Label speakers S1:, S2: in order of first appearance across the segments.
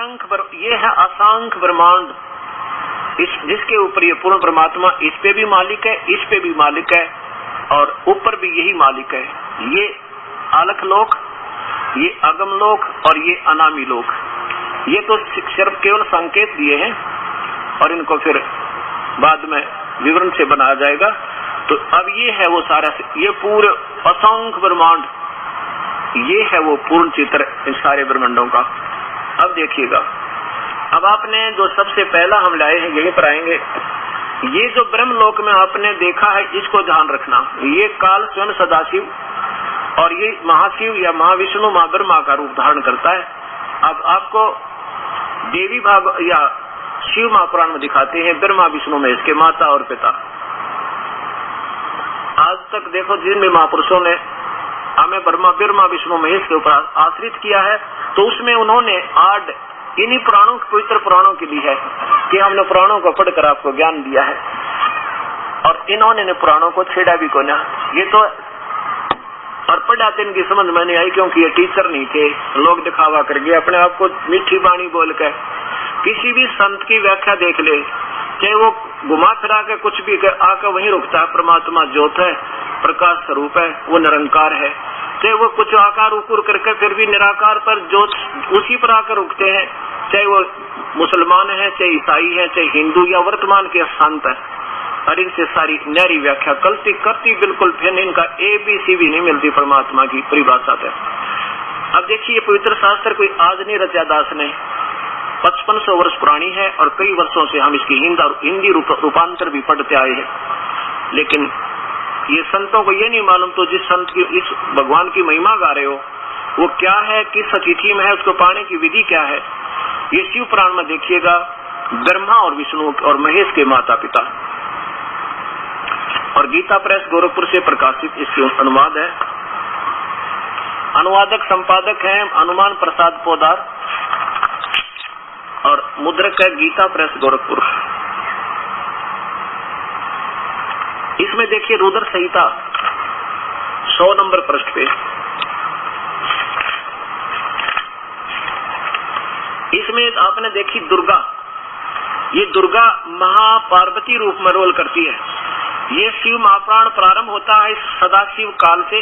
S1: ये है असंख्य ब्रह्मांड, जिसके ऊपर ये पूर्ण परमात्मा इस पे भी मालिक है, इस पे भी मालिक है और ऊपर भी यही मालिक है। ये आलख लोक, ये अगम लोक और ये अनामी लोक, ये तो सिर्फ केवल संकेत दिए हैं और इनको फिर बाद में विवरण से बनाया जाएगा। तो अब ये है वो सारा, ये पूरे असंख्य ब्रह्मांड, ये है वो पूर्ण चित्र इन सारे ब्रह्मांडों का। अब देखिएगा, अब आपने जो सबसे पहला हम लाए हैं यहीं पर आएंगे। ये जो ब्रह्म लोक में आपने देखा है, इसको ध्यान रखना, ये काल स्वयं सदाशिव और ये महाशिव या महाविष्णु मां ब्रह्मा का रूप धारण करता है। अब आपको देवी भाग या शिव महापुराण में दिखाते हैं ब्रह्मा विष्णु में इसके माता और पिता। आज तक देखो जिन भी महापुरुषों ने हमें ब्रह्मा विष्णु महेश के ऊपर आश्रित किया है, तो उसमें उन्होंने आड इन्हीं पुराणों, पवित्र पुराणों के लिए है कि हमने पुराणों को पढ़कर आपको ज्ञान दिया है और इन्होंने पुराणों को छेड़ा भी को ना। ये तो और पढ़ाते इनकी समझ में नहीं आई, क्योंकि ये टीचर नहीं थे, लोग दिखावा कर गए अपने आप को मीठी बाणी बोल कर। किसी भी संत की व्याख्या देख ले, चाहे वो घुमा फिरा के कुछ भी आकर वहीं रुकता है, परमात्मा ज्योत है, प्रकाश स्वरूप है, वो निरंकार है। चाहे वो कुछ आकार उकुर करके फिर भी निराकार पर ज्योत उसी पर आकर रुकते हैं, चाहे वो मुसलमान है, चाहे ईसाई है, चाहे हिंदू या वर्तमान के संत है। और इनसे सारी न्यारी व्याख्या कलती करती बिल्कुल, फिर इनका ABC भी नहीं मिलती परमात्मा की परिभाषा से। अब देखिए, पवित्र शास्त्र कोई आज नहीं रचा दास ने, 5500 वर्ष पुरानी है और कई वर्षों से हम इसकी हिंदी रूपांतर भी पढ़ते आए हैं। लेकिन ये संतों को ये नहीं मालूम, तो जिस संत की इस भगवान की महिमा गा रहे हो वो क्या है, किस तिथि में है, उसको पाने की विधि क्या है, ये शिव पुराण में देखिएगा। ब्रह्मा और विष्णु और महेश के माता पिता, और गीता प्रेस गोरखपुर से प्रकाशित इसकी अनुवाद है। अनुवादक संपादक हैं हनुमान प्रसाद पोदार और मुद्रक है गीता प्रेस गोरखपुर। इसमें देखिए रुद्र संहिता 100 नंबर पृष्ठ पे, इसमें आपने देखी दुर्गा, ये दुर्गा महापार्वती रूप में रोल करती है। ये शिव महापुराण प्रारंभ होता है सदाशिव काल से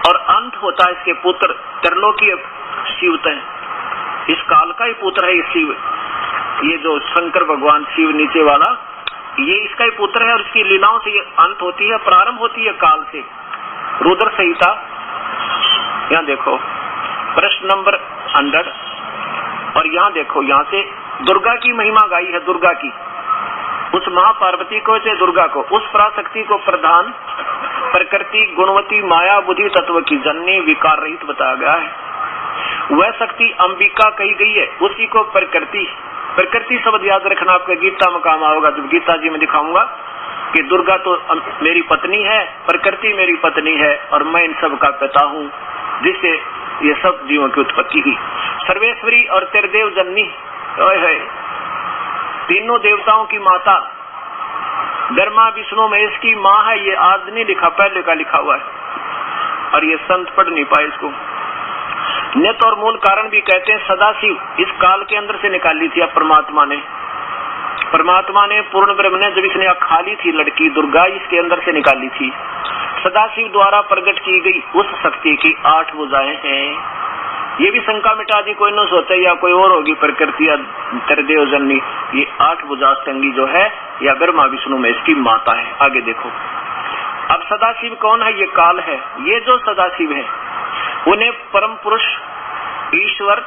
S1: और अंत होता है इसके पुत्र त्रिलोकीय शिव तय, इस काल का ही पुत्र है ये शिव। ये जो शंकर भगवान शिव नीचे वाला, ये इसका ही पुत्र है और इसकी लीलाओं से ये अंत होती है, प्रारंभ होती है काल से। रुद्र संहिता, यहाँ देखो प्रश्न नंबर 100, और यहाँ देखो, यहाँ से दुर्गा की महिमा गाई है, दुर्गा की, उस महापार्वती को चाहे दुर्गा को, उस पराशक्ति को प्रधान प्रकृति गुणवती माया बुद्धि तत्व की जननी विकार रहित बताया गया है। वह शक्ति अंबिका कही गई है, उसी को प्रकृति, प्रकृति शब्द याद रखना, आपके गीता में काम आएगा जब गीता जी में दिखाऊंगा कि दुर्गा तो मेरी पत्नी है, प्रकृति मेरी पत्नी है और मैं इन सब का पिता हूँ, जिससे ये सब जीवों की उत्पत्ति हुई। सर्वेश्वरी और त्रिदेव जननी है, तीनों देवताओं की माता, ब्रह्मा विष्णु महेश की माँ है। ये आज नहीं लिखा, पहले का लिखा हुआ है और ये संत पढ़ नहीं पाए इसको। नित और मूल कारण भी कहते हैं सदाशिव इस काल के अंदर से निकाली थी। अब परमात्मा ने पूर्ण ब्रह्म ने जब इसने खाली थी लड़की दुर्गा, इसके अंदर से निकाली थी। सदाशिव द्वारा प्रकट की गई उस शक्ति की 8 भुजाएं हैं। ये भी शंका मिटा दी, कोई न सोचे या कोई और होगी प्रकृति या त्रिदेव जननी। ये 8 भुजास्तंगी जो है या ब्रह्मा विष्णु में इसकी माता है। आगे देखो, अब सदाशिव कौन है? ये काल है। ये जो सदाशिव है उन्हें परम पुरुष ईश्वर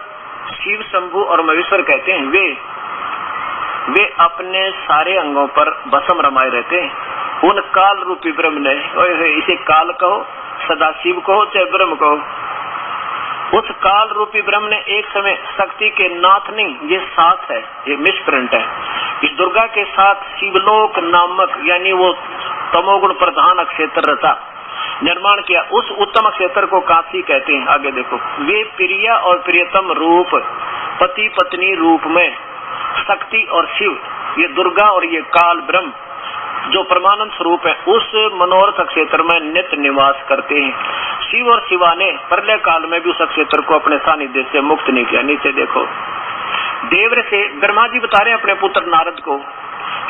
S1: शिव शंभु और महेश्वर कहते हैं। वे अपने सारे अंगों पर भस्म रमाए रहते हैं। उन काल रूपी ब्रह्म ने, इसे काल कहो, सदाशिव कहो, चाहे ब्रह्म कहो, उस काल रूपी ब्रह्म ने एक समय शक्ति के नाथ नहीं, ये साथ है, ये मिसप्रिंट है, इस दुर्गा के साथ शिवलोक नामक यानी वो तमोगुण प्रधान क्षेत्र रचा, निर्माण किया। उस उत्तम क्षेत्र को काशी कहते हैं। आगे देखो, वे प्रिय और प्रियतम रूप पति पत्नी रूप में शक्ति और शिव, ये दुर्गा और ये काल ब्रह्म जो परमानंद स्वरूप है, उस मनोरथ क्षेत्र में नित्य निवास करते हैं। शिव और शिवा ने प्रलय काल में भी उस क्षेत्र को अपने सानिध्य से मुक्त नहीं किया। नीचे देखो, देवर से ब्रह्मा जी बता रहे अपने पुत्र नारद को,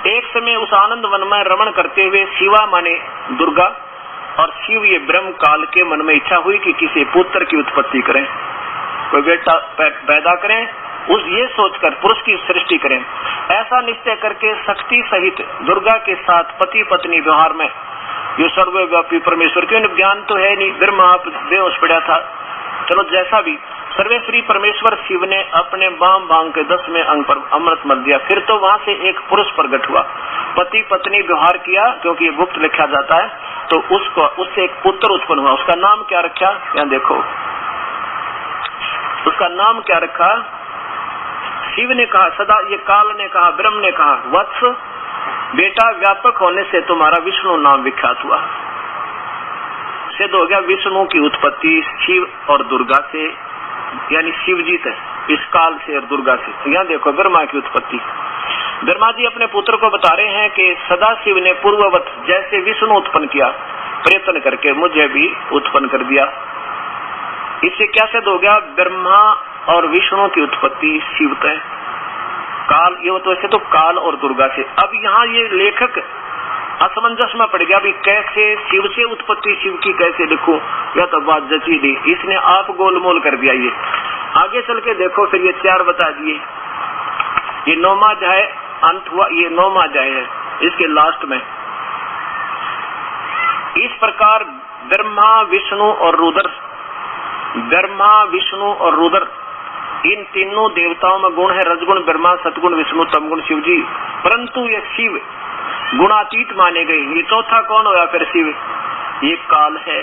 S1: एक समय उस आनंद वन में रमण करते हुए शिवा माने दुर्गा और शिव ये ब्रह्म काल के मन में इच्छा हुई कि किसी पुत्र की उत्पत्ति करें, कोई बेटा पैदा करें, उस ये सोचकर पुरुष की सृष्टि करें। ऐसा निश्चय करके शक्ति सहित दुर्गा के साथ पति पत्नी व्यवहार में जो सर्वव्यापी परमेश्वर के ज्ञान तो है नहीं, ब्रह्म आप बेहोश पड़ा था, चलो जैसा भी, सर्वेश्वरी परमेश्वर शिव ने अपने बाम बांग के 10वें अंग पर अमृत मल दिया। फिर तो वहां से एक पुरुष प्रकट हुआ, पति पत्नी व्यवहार किया, क्योंकि ये गुप्त लिखा जाता है, तो उससे एक पुत्र उत्पन्न हुआ। उसका नाम क्या रखा, यहाँ देखो, उसका नाम क्या रखा, शिव ने कहा, सदा ये काल ने कहा, ब्रह्म ने कहा, वत्स बेटा व्यापक होने से तुम्हारा विष्णु नाम विख्यात हुआ। सिद्ध हो गया विष्णु की उत्पत्ति शिव और दुर्गा से, यानी शिव जी से, इस काल से और दुर्गा से। यहाँ देखो ब्रह्मा की उत्पत्ति, ब्रह्मा जी अपने पुत्र को बता रहे हैं कि सदा शिव ने पूर्ववत जैसे विष्णु उत्पन्न किया, प्रयत्न करके मुझे भी उत्पन्न कर दिया। इससे क्या सिद्ध हो गया, ब्रह्मा और विष्णु की उत्पत्ति शिव तय काल, ये तो ऐसे तो काल और दुर्गा से। अब यहाँ ये लेखक असमंजस में पड़ गया, भी कैसे शिव से उत्पत्ति शिव की कैसे लिखूं, या तो बात जची दी, इसने आप गोलमोल कर दिया। ये आगे चल के देखो, फिर ये 4 बता दिए, ये 9वां अध्याय अंत हुआ, ये 9वां अध्याय है, इसके लास्ट में इस प्रकार ब्रह्मा विष्णु और रुद्र, ब्रह्मा विष्णु और रुद्र इन तीनों देवताओं में गुण है, रजगुण ब्रह्मा, सतगुण विष्णु, तमगुण शिव जी, परंतु ये शिव गुणातीत माने गए। ये चौथा कौन होया फिर शिव, ये काल है,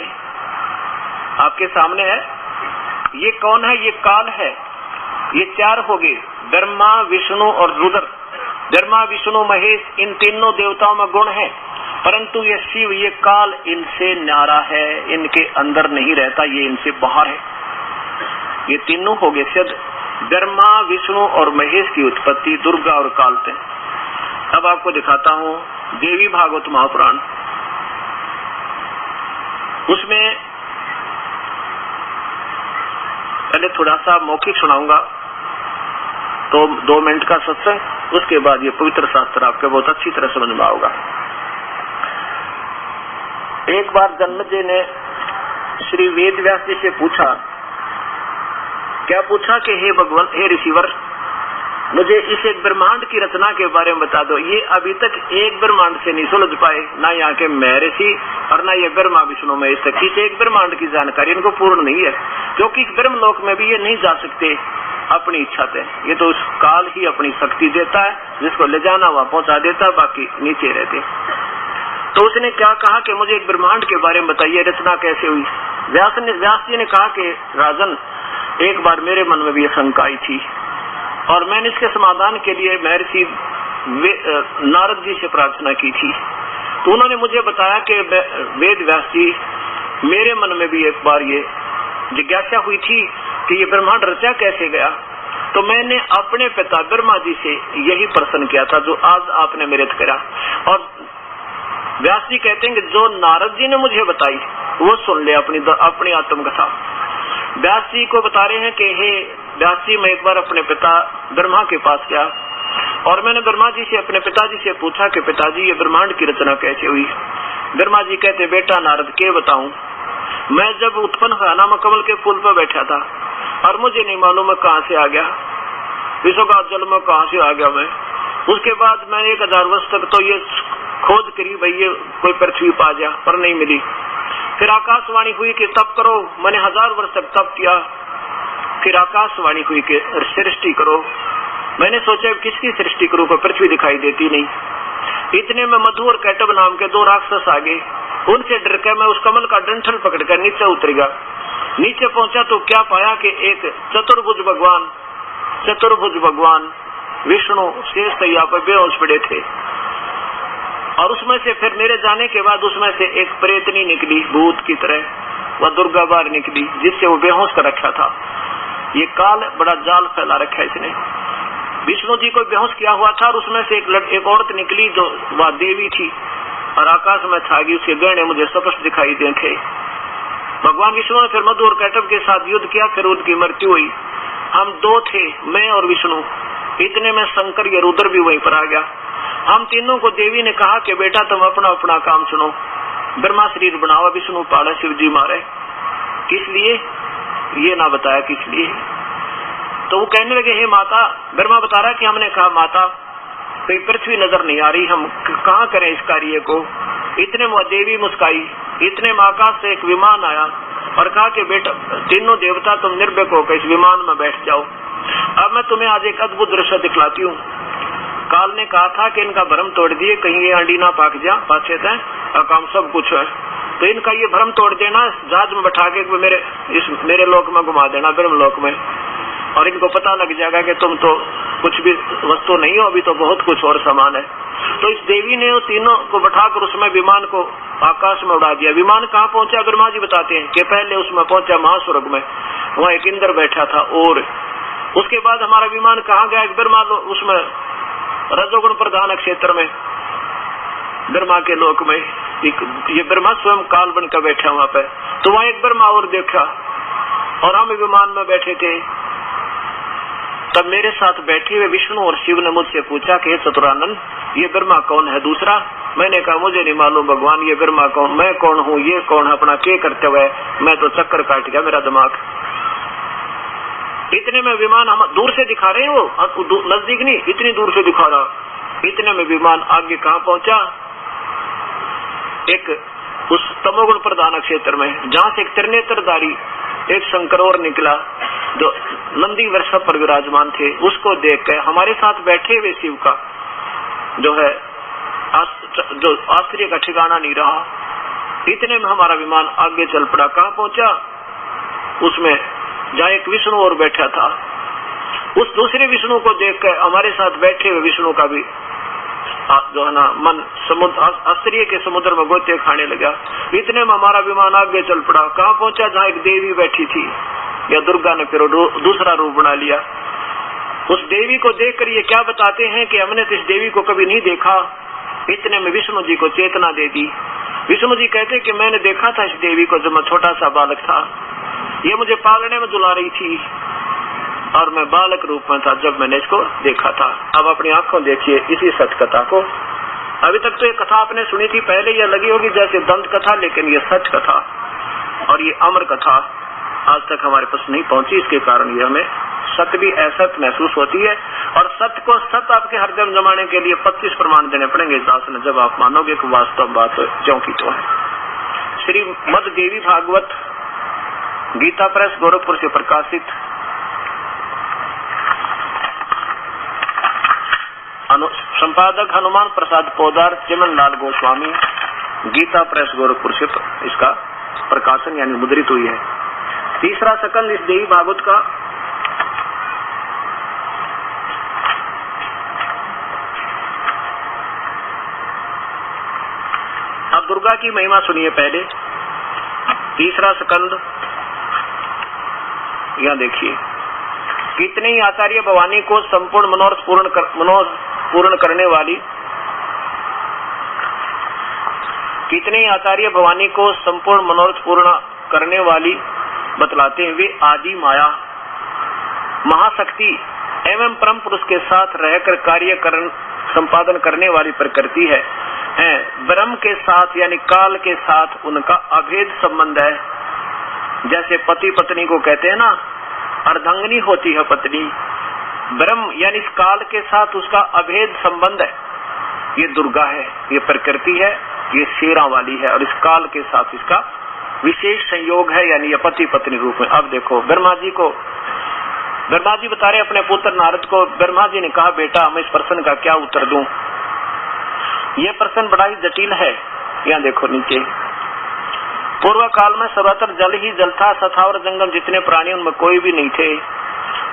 S1: आपके सामने है, ये कौन है, ये काल है। ये 4 हो गए, ब्रह्मा विष्णु और रुद्र, ब्रह्मा विष्णु महेश, इन तीनों देवताओं में गुण है, परंतु ये शिव ये काल इनसे न्यारा है, इनके अंदर नहीं रहता, ये इनसे बाहर है। ये तीनों हो गए सिद्ध, ब्रह्मा विष्णु और महेश की उत्पत्ति दुर्गा और काल से। अब आपको दिखाता हूँ देवी भागवत महापुराण, उसमें पहले थोड़ा सा मौखिक सुनाऊंगा, तो 2 मिनट का सत्संग, उसके बाद ये पवित्र शास्त्र आपके बहुत अच्छी तरह समझ में आएगा। एक बार जन्मेजय ने श्री वेद व्यास जी से पूछा, क्या पूछा कि हे भगवान, हे ऋषिवर, मुझे इस एक ब्रह्मांड की रचना के बारे में बता दो। ये अभी तक एक ब्रह्मांड से नहीं सुलझ पाए, ना यहाँ के महर्षि और ना ये ब्रह्मा विष्णु में, इस तक इस एक ब्रह्मांड की जानकारी इनको पूर्ण नहीं है, क्योंकि ब्रह्म लोक में भी ये नहीं जा सकते अपनी इच्छा से। ये तो उस काल ही अपनी शक्ति देता है, जिसको ले जाना वहां पहुंचा देता, बाकी नीचे रहते। तो उसने क्या कहा कि मुझे एक ब्रह्मांड के बारे में बताइए, रचना कैसे हुई। व्यास जी ने कहा कि राजन, एक बार मेरे मन में भी शंका आई थी और मैंने इसके समाधान के लिए महर्षि नारद जी से प्रार्थना की थी। तो उन्होंने मुझे बताया कि वेद व्यास जी, मेरे मन में भी एक बार ये जिज्ञासा हुई थी कि ये ब्रह्मांड रचा कैसे गया। तो मैंने अपने पिता ब्रह्मा जी से यही प्रश्न किया था जो आज आपने मेरे से करा। और व्यास जी कहते हैं कि जो नारद जी ने मुझे बताई वो सुन ले अपनी आत्मकथा। व्यास जी को बता रहे हैं कि हे व्यास जी, मैं एक बार अपने पिता ब्रह्मा के पास गया और मैंने ब्रह्मा जी से, अपने पिताजी से पूछा कि पिताजी ये ब्रह्मांड की रचना कैसे हुई। ब्रह्मा जी कहते, बेटा नारद, के बताऊं, मैं जब उत्पन्न हुआ ना, मैं कमल के फूल पर बैठा था और मुझे नहीं मालूम मैं कहाँ से आ गया, विश्व का जल में कहाँ से आ गया मैं। उसके बाद मैंने 1000 वर्ष तक तो ये खोज करी भाई ये कोई पृथ्वी पा जा, पर नहीं मिली। फिर आकाशवाणी हुई कि तप करो, मैंने 1000 वर्ष तक तप किया। फिर आकाशवाणी हुई कि सृष्टि करो, मैंने सोचा किसकी सृष्टि करूं, कोई पृथ्वी दिखाई देती नहीं। इतने में मधु और कैटब नाम के 2 राक्षस आ गए। उनसे डर कर मैं उस कमल का डंठल पकड़कर नीचे उतरेगा। नीचे पहुंचा तो क्या पाया कि एक चतुर्भुज भगवान विष्णु शेष तैया पर बेहोश पड़े थे। और उसमें से फिर मेरे जाने के बाद उसमें से एक प्रेतनी निकली, भूत की तरह, वह दुर्गा बार निकली, जिससे वो बेहोश कर रखा था। ये काल बड़ा जाल फैला रखा है इसने। विष्णु जी को बेहोश किया हुआ था और उसमें से एक औरत निकली जो वह देवी थी और आकाश में छा गई। उसके गहने मुझे स्पष्ट दिखाई दे थे। भगवान विष्णु ने फिर मधु और कैटब के साथ युद्ध किया, फिर उनकी मृत्यु हुई। हम 2 थे, मैं और विष्णु। इतने में शंकर ये रुद्र भी वहीं पर आ गया। हम तीनों को देवी ने कहा कि बेटा तुम अपना अपना काम सुनो। ब्रह्मा शरीर बनावा, विष्णु पाला, शिव जी मारे। किस लिए ये ना बताया किस लिए। तो वो कहने लगे हे माता, ब्रह्मा बता रहा कि हमने कहा माता कोई पृथ्वी नजर नहीं आ रही, हम कहाँ करें इस कार्य को। इतने में देवी मुस्काई। इतने में आकाश से एक विमान आया और कहा कि बेटा तीनों देवता तुम निर्भय होकर इस विमान में बैठ जाओ। अब मैं तुम्हें आज एक अद्भुत दृश्य दिखलाती हूँ। काल ने कहा था कि इनका भ्रम तोड़ दिए, कहीं ये अंडी ना पाक जा पाछे थे और काम सब कुछ है, तो इनका ये भ्रम तोड़ देना, जहाज में बैठा के मेरे लोक में घुमा देना, ब्रह्म लोक में, और इनको पता लग जाएगा कि तुम तो कुछ भी वस्तु नहीं हो, अभी तो बहुत कुछ और सामान है। तो इस देवी ने तीनों को बैठाकर उसमें विमान को आकाश में उड़ा दिया। विमान कहाँ पहुंचा ब्रह्मा जी बताते हैं कि पहले उसमें पहुंचा महास्वर्ग में, वहाँ एक इंद्र बैठा था। और उसके बाद हमारा विमान कहाँ गया, एक ब्रह्मा उसमें रजोगुण प्रधान क्षेत्र में, ब्रह्मा के लोक में। ये ब्रह्मा स्वयं काल बनकर बैठा वहाँ पे। तो वहाँ एक ब्रह्मा और देखा और हम विमान में बैठे थे। तब मेरे साथ बैठे हुए विष्णु और शिव ने मुझसे पूछा कि चतुरानंद ये ब्रह्मा कौन है दूसरा। मैंने कहा मुझे नहीं मालूम भगवान ये ब्रह्मा कौन, मैं कौन हूँ, ये कौन है, अपना क्या करते हुए, मैं तो चक्कर काट गया मेरा दिमाग। इतने में विमान हम दूर से दिखा रहे हैं, वो नजदीक नहीं, इतनी दूर से दिखा रहा। इतने में विमान आगे कहाँ पहुंचा, एक उस तमोगुण प्रधान क्षेत्र में, जहाँ से एक त्रिनेत्रधारी एक शंकर और निकला जो नंदी वृषभ पर विराजमान थे। उसको देख कर हमारे साथ बैठे हुए शिव का जो है जो आश्चर्य का ठिकाना नहीं रहा। इतने में हमारा विमान आगे चल पड़ा। कहाँ पहुंचा, उसमें जहाँ एक विष्णु और बैठा था। उस दूसरे विष्णु को देखकर हमारे साथ बैठे हुए विष्णु का भी जो है ना मन समुद्र आश्चर्य के समुद्र में गोते खाने लगा। इतने में हमारा विमान आगे चल पड़ा। कहाँ पहुंचा, जहाँ एक देवी बैठी थी, या दुर्गा ने फिर दूसरा रूप बना लिया। उस देवी को देखकर ये क्या बताते हैं कि हमने तो इस देवी को कभी नहीं देखा। इतने में विष्णु जी को चेतना दे दी। विष्णु जी कहते कि मैंने देखा था इस देवी को जब मैं छोटा सा बालक था, ये मुझे पालने में दुला रही थी और मैं बालक रूप में था जब मैंने इसको देखा था। अब अपनी आंखों देखिए इसी सच कथा को। अभी तक तो ये कथा आपने सुनी थी, पहले ये लगी होगी जैसे दंत कथा, लेकिन ये सच कथा और ये अमर कथा आज तक हमारे पास नहीं पहुंची। इसके कारण ये हमें सत्य भी असत महसूस होती है, और सत्य को सत्य आपके हरदम जमाने के लिए 25 प्रमाण देने पड़ेंगे इस दास ने, जब आप मानोगे कि वास्तव बात ज्यों की तो है। श्री मद देवी भागवत गीता प्रेस गोरखपुर से प्रकाशित संपादक हनुमान प्रसाद पोदार, चिमन लाल गोस्वामी, गीता प्रेस गोरखपुर से इसका प्रकाशन यानी मुद्रित हुई है। तीसरा सकंद इस देवी भागवत का अब दुर्गा की महिमा सुनिए पहले। तीसरा स्कंद यहाँ देखिए, कितने ही आचार्य भवानी को संपूर्ण मनोरथ पूर्ण करने वाली, कितने ही आचार्य भवानी को संपूर्ण मनोरथ पूर्ण करने वाली बतलाते हैं। वे आदि माया महाशक्ति एवं परम पुरुष के साथ रहकर कार्य संपादन करने वाली प्रकृति है। ब्रह्म के साथ यानी काल के साथ उनका अभेद संबंध है। जैसे पति पत्नी को कहते हैं ना, अर्धांगिनी होती है पत्नी, ब्रह्म यानी इस काल के साथ उसका अभेद संबंध है। ये दुर्गा है, ये प्रकृति है, ये शेरा वाली है, और इस काल के साथ इसका विशेष संयोग है, यानी ये पति पत्नी रूप में। अब देखो ब्रह्मा जी बता रहे अपने पुत्र नारद को। ब्रह्मा जी ने कहा बेटा मैं इस प्रश्न का क्या उत्तर दूं, ये प्रश्न बड़ा ही जटिल है। यहाँ देखो नीचे, पूर्व काल में सर्वत्र जल ही जल था, सथावर जंगम जितने प्राणी उनमें कोई भी नहीं थे।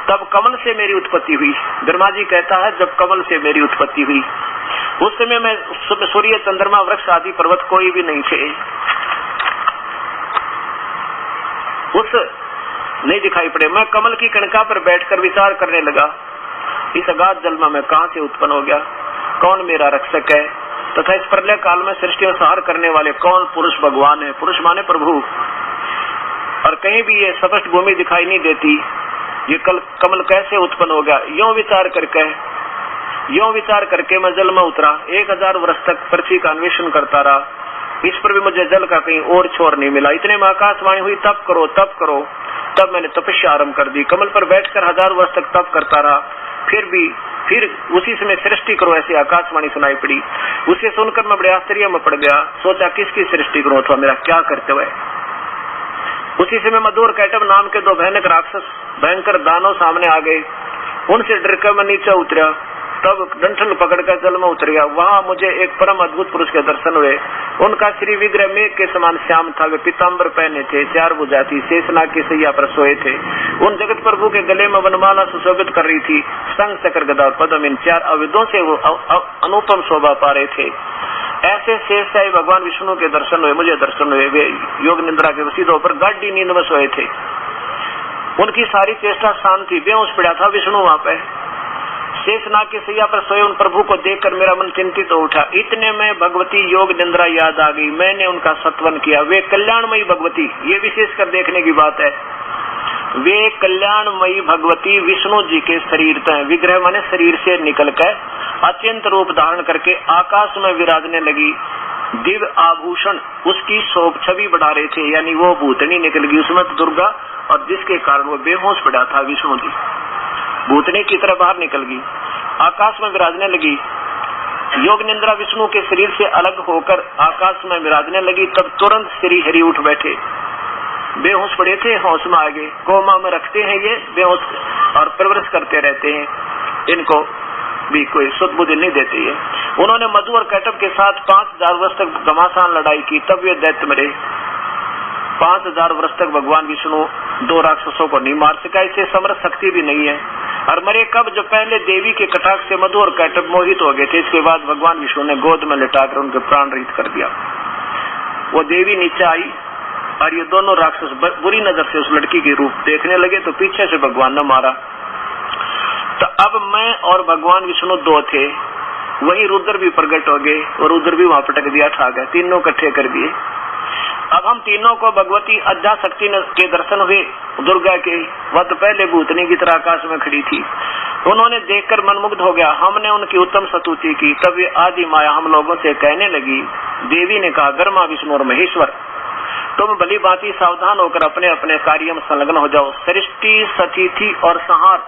S1: तब कमल से मेरी उत्पत्ति हुई। ब्रह्मा जी कहता है जब कमल से मेरी उत्पत्ति हुई उस समय में सूर्य चंद्रमा वृक्ष आदि पर्वत कोई भी नहीं थे, उस नहीं दिखाई पड़े। मैं कमल की कणका पर बैठकर विचार करने लगा, इस अगाध जल में मैं कहां से उत्पन्न हो गया, कौन मेरा रक्षक है, तथा इस प्रलय काल में सृष्टि और संहार करने वाले कौन पुरुष भगवान है। पुरुष माने प्रभु। और कहीं भी ये स्पष्ट भूमि दिखाई नहीं देती, ये कमल कैसे उत्पन्न हो गया। यूं विचार करके मैं जल में उतरा। 1000 वर्ष तक पृथ्वी का अन्वेषण करता रहा, इस पर भी मुझे जल का कहीं और छोर नहीं मिला। इतने में आकाशवाणी हुई, तप करो तप करो। तब मैंने तपस्या आरंभ कर दी। कमल पर बैठकर 1000 वर्ष तक तप करता रहा। फिर उसी समय सृष्टि करो ऐसी आकाशवाणी सुनाई पड़ी। उसे सुनकर मैं बड़े आश्चर्य में पड़ गया। सोचा किसकी सृष्टि करूं अथवा मेरा क्या कर्तव्य है। उसी समय मधुर कैटब नाम के 2 भयानक राक्षस, भयंकर दानव सामने आ गए। उनसे डरकर मैं नीचे उतरा। तब डंठल पकड़कर जल में उतर गया। वहां मुझे एक परम अद्भुत पुरुष के दर्शन हुए। उनका श्री विग्रह मेघ के समान श्याम था। वे पीताम्बर पहने थे, 4 भुजा थी, शेषनाग की सैया पर सोए थे। उन जगत प्रभु के गले में वनमाला सुशोभित कर रही थी। शंख चक्र गदा और पद्म, इन 4 आयुधों से वो अनुपम शोभा पा रहे थे। ऐसे शेषशाही भगवान विष्णु के दर्शन हुए, मुझे दर्शन हुए। वे योग निद्रा के वसीदों पर गाढ़ी नींद में सोए थे। उनकी सारी चेष्टा शांत थी। बेहोश पड़ा था विष्णु वहां पे। शेषनाग की सैया पर सोए उन प्रभु को देखकर मेरा मन चिंतित हो उठा। इतने में भगवती योग निद्रा याद आ गई। मैंने उनका सत्वन किया। वे कल्याणमयी भगवती, ये विशेषकर देखने की बात है, वे कल्याणमयी भगवती विष्णु जी के शरीर हैं। विग्रह माने शरीर से निकलकर अत्यंत रूप धारण करके आकाश में विराजने लगी। दिव्य आभूषण उसकी शोभ छवि बढ़ा रहे थे, यानी वो भूतनी निकल गई उसमें दुर्गा, और जिसके कारण वो बेहोश पड़ा था विष्णु जी, भूतनी की तरह बाहर निकल गई, आकाश में विराजने लगी। योग निद्रा विष्णु के शरीर से अलग होकर आकाश में विराजने लगी। तब तुरंत श्री हरि उठ बैठे। बेहोश पड़े थे, होश में आ गए। कोमा में रखते हैं ये बेहोश और प्रवृत्त करते रहते हैं, इनको भी कोई शुद्ध बुद्धि नहीं देती है। उन्होंने मधु और कैटब के साथ 5000 वर्ष तक घमासान लड़ाई की। तब वे दैत्य मरे। 5000 वर्ष तक भगवान विष्णु 2 राक्षसों को नहीं मार सका। इसे समर्थ शक्ति भी नहीं है। और मरे कब? जब पहले देवी के कटाक्ष से मधु और कैटब मोहित हो गए थे। इसके बाद भगवान विष्णु ने गोद में लिटाकर उनके प्राण रहित कर दिया। वो देवी नीचे आई और ये दोनों राक्षस बुरी नजर से उस लड़की के रूप देखने लगे, तो पीछे से भगवान ने मारा। तो अब मैं और भगवान विष्णु 2 थे। वही रुद्र भी प्रकट हो गए और रुद्र भी वहां पटक दिया, ठा गया, तीनों इकट्ठे कर दिए। अब हम तीनों को भगवती अद्या शक्ति के दर्शन हुए। दुर्गा के, वह तो पहले भूतनी की तरह आकाश में खड़ी थी। उन्होंने देखकर मनमुग्ध हो गया। हमने उनकी उत्तम स्तुति की। तब ये आदि माया हम लोगों से कहने लगी। देवी ने कहा, ब्रह्मा विष्णु और महेश्वर, तुम भली भांति सावधान होकर अपने अपने कार्य में संलग्न हो जाओ। सृष्टि, सतिथि और संहार।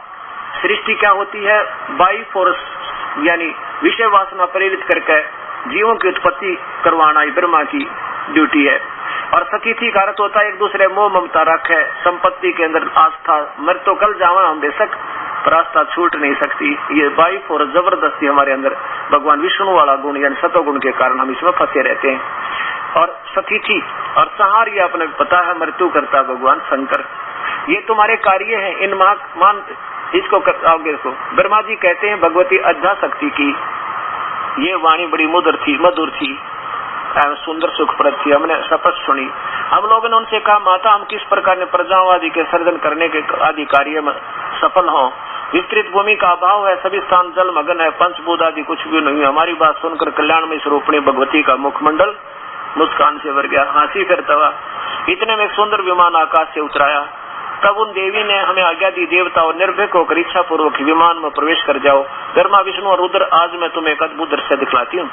S1: सृष्टि क्या होती है? बाई फोर्स, यानी विषय वासना प्रेरित करके जीवों की उत्पत्ति करवाना ब्रह्मा की ड्यूटी है। और सतिथि का अर्थ होता है एक दूसरे मोह ममता रखे, संपत्ति के अंदर आस्था। मर तो कल जावा हम बेशक, पर आस्था छूट नहीं सकती। ये बाई फोर्स जबरदस्ती हमारे अंदर भगवान विष्णु वाला गुण यानी सतोगुण के कारण हम इसमें फंसे रहते हैं। और सतिथि और संहार, ये अपने पता है मृत्यु करता भगवान शंकर। ये तुम्हारे कार्य है। इन मान इसको आगे को ब्रह्मा जी कहते हैं भगवती अद्या शक्ति की ये वाणी बड़ी मधुर थी, सुंदर सुखप्रद थी। हमने शपथ सुनी। हम लोगों ने उनसे कहा, माता हम किस प्रकार ने प्रजाओं आदि के सर्जन करने के आदि कार्य में सफल हों। विस्तृत भूमि का अभाव है, सभी स्थान जल मगन है, पंचभूत आदि कुछ भी नहीं है। हमारी बात सुनकर कल्याणमयी स्वरूपिणी भगवती का मुखमंडल मुस्कान से भर गया, हंसी करता हुआ। इतने में एक सुंदर विमान आकाश से उतराया। तब उन देवी ने हमें आज्ञा दी, देवता और निर्भीक होकर इच्छा पूर्वक विमान में प्रवेश कर जाओ। ब्रह्मा विष्णु और रुद्र, आज मैं तुम्हें एक अद्भुत दृश्य दिखलाती हूँ।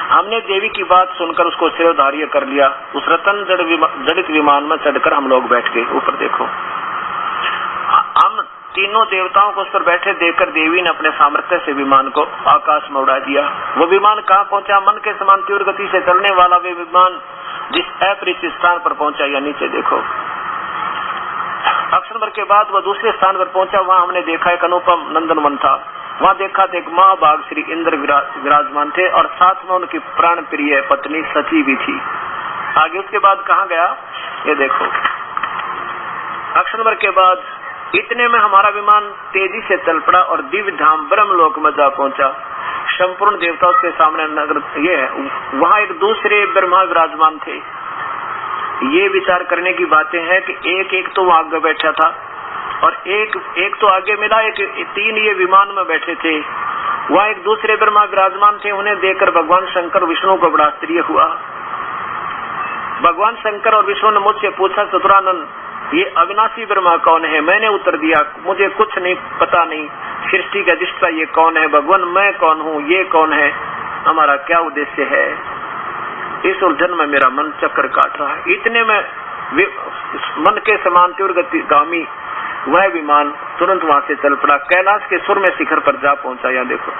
S1: हमने देवी की बात सुनकर उसको शिरोधार्य कर लिया। उस रतन जड़ित विमान में चढ़कर हम लोग बैठ गए। ऊपर देखो, हम तीनों देवताओं को उस पर बैठे देखकर देवी ने अपने सामर्थ्य से विमान को आकाश में उड़ा दिया। वो विमान कहाँ पहुंचा? मन के समान तीव्र गति से चलने वाला वे विमान जिस अपरिचित स्थान पर पहुंचा, या नीचे देखो, अक्षर के बाद वह दूसरे स्थान पर पहुंचा। वहां हमने देखा एक अनुपम नंदनवन था। वहां देखा तो एक महाभाग श्री इंद्र विराजमान थे और साथ में उनकी प्राण प्रिय पत्नी सती भी थी। आगे उसके बाद कहाँ गया ये देखो, अक्षर के बाद इतने में हमारा विमान तेजी से चल पड़ा और दिव्य धाम ब्रह्मलोक में जा पहुंचा। संपूर्ण देवता उसके सामने नगर ये है। वहां एक दूसरे ब्रह्मा विराजमान थे। ये विचार करने की बातें हैं कि एक तो वहां आगे बैठा था और एक तो आगे मिला, एक 3 ये विमान में बैठे थे। वहां एक दूसरे ब्रह्मा विराजमान थे। उन्हें देखकर भगवान शंकर विष्णु को बड़ा आश्चर्य हुआ। भगवान शंकर और विष्णु ने मुझसे पूछा, चतुरानंद ये अविनाशी ब्रह्मा कौन है? मैंने उत्तर दिया, मुझे कुछ नहीं पता नहीं, सृष्टि का दृष्टा ये कौन है? भगवान मैं कौन हूँ? ये कौन है? हमारा क्या उद्देश्य है? इस उलझन में मेरा मन चक्कर काट रहा है। इतने में मन के समान तीव्र गतिगामी वह विमान तुरंत वहां से चल पड़ा, कैलाश के सुर में शिखर पर जा पहुंचा। यहाँ देखो,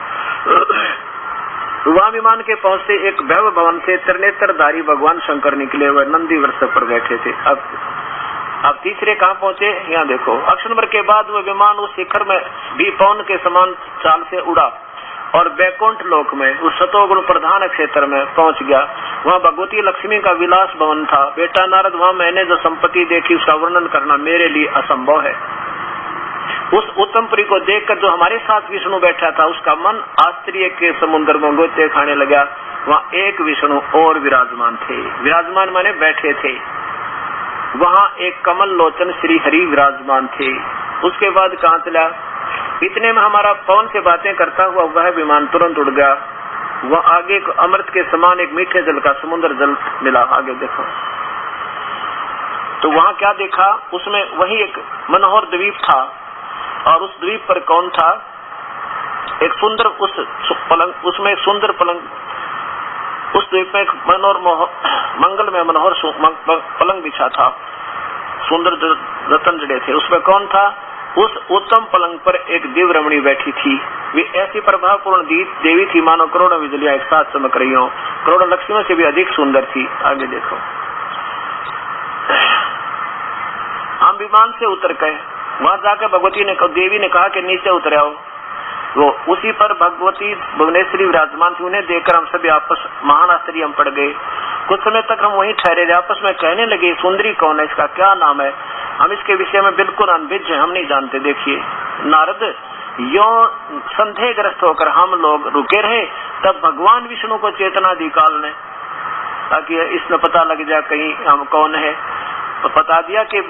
S1: वहां विमान के पहुंचते एक भव्य भवन से त्रिनेत्रधारी भगवान शंकर निकले हुए नंदी वृक्ष पर बैठे थे। अब तीसरे कहाँ पहुंचे? यहाँ देखो, अक्षण भर के बाद वह विमान उस शिखर में भी पवन के समान चाल से उड़ा और बैकुंठ लोक में उस सतोगुण प्रधान क्षेत्र में पहुंच गया। वहाँ भगवती लक्ष्मी का विलास भवन था। बेटा नारद, वहाँ मैंने जो संपत्ति देखी उसका वर्णन करना मेरे लिए असंभव है। उस उत्तमपुरी को देखकर जो हमारे साथ विष्णु बैठा था उसका मन आश्चर्य के समुद्र में गोते खाने लगा। वहाँ एक विष्णु और विराजमान थे। विराजमान माने बैठे थे। वहाँ एक कमल लोचन श्री हरि विराजमान थे। उसके बाद कहाँ चला? इतने में हमारा पवन से बातें करता हुआ वह विमान तुरंत उड़ गया। वह आगे अमृत के समान एक मीठे जल का समुद्र जल मिला। आगे देखो तो वहाँ क्या देखा? उसमें वही एक मनोहर द्वीप था और उस द्वीप पर कौन था? एक सुंदर उसमें सुंदर पलंग, उस द्वीप में एक मंगल में मनोहर पलंग बिछा था, सुंदर रतन जड़े थे। उसमें कौन था? उस उत्तम पलंग पर एक दिव्य रमणी बैठी थी। वे ऐसी प्रभावपूर्ण देवी थी मानो करोड़ों बिजलियां एक साथ चमक रही हो, करोड़ों लक्ष्मियों से भी अधिक सुंदर थी। आगे देखो, हम विमान से उतर गए। वहां जाकर देवी ने कहा कि नीचे उतर आओ। वो उसी पर भगवती भुवनेश्वरी विराजमान थी। उन्हें देखकर हम सभी आपस महान आश्चर्य पड़ गए। कुछ समय तक हम वहीं ठहरे रहे। आपस में कहने लगे, सुंदरी कौन है? इसका क्या नाम है? हम इसके विषय में बिल्कुल अनभिज्ञ हैं, हम नहीं जानते। देखिए नारद, यो संदेहग्रस्त होकर हम लोग रुके रहे। तब भगवान विष्णु को चेतना दी काल ने, ताकि इसमें पता लग जाए कहीं हम कौन है। तो बता दिया कि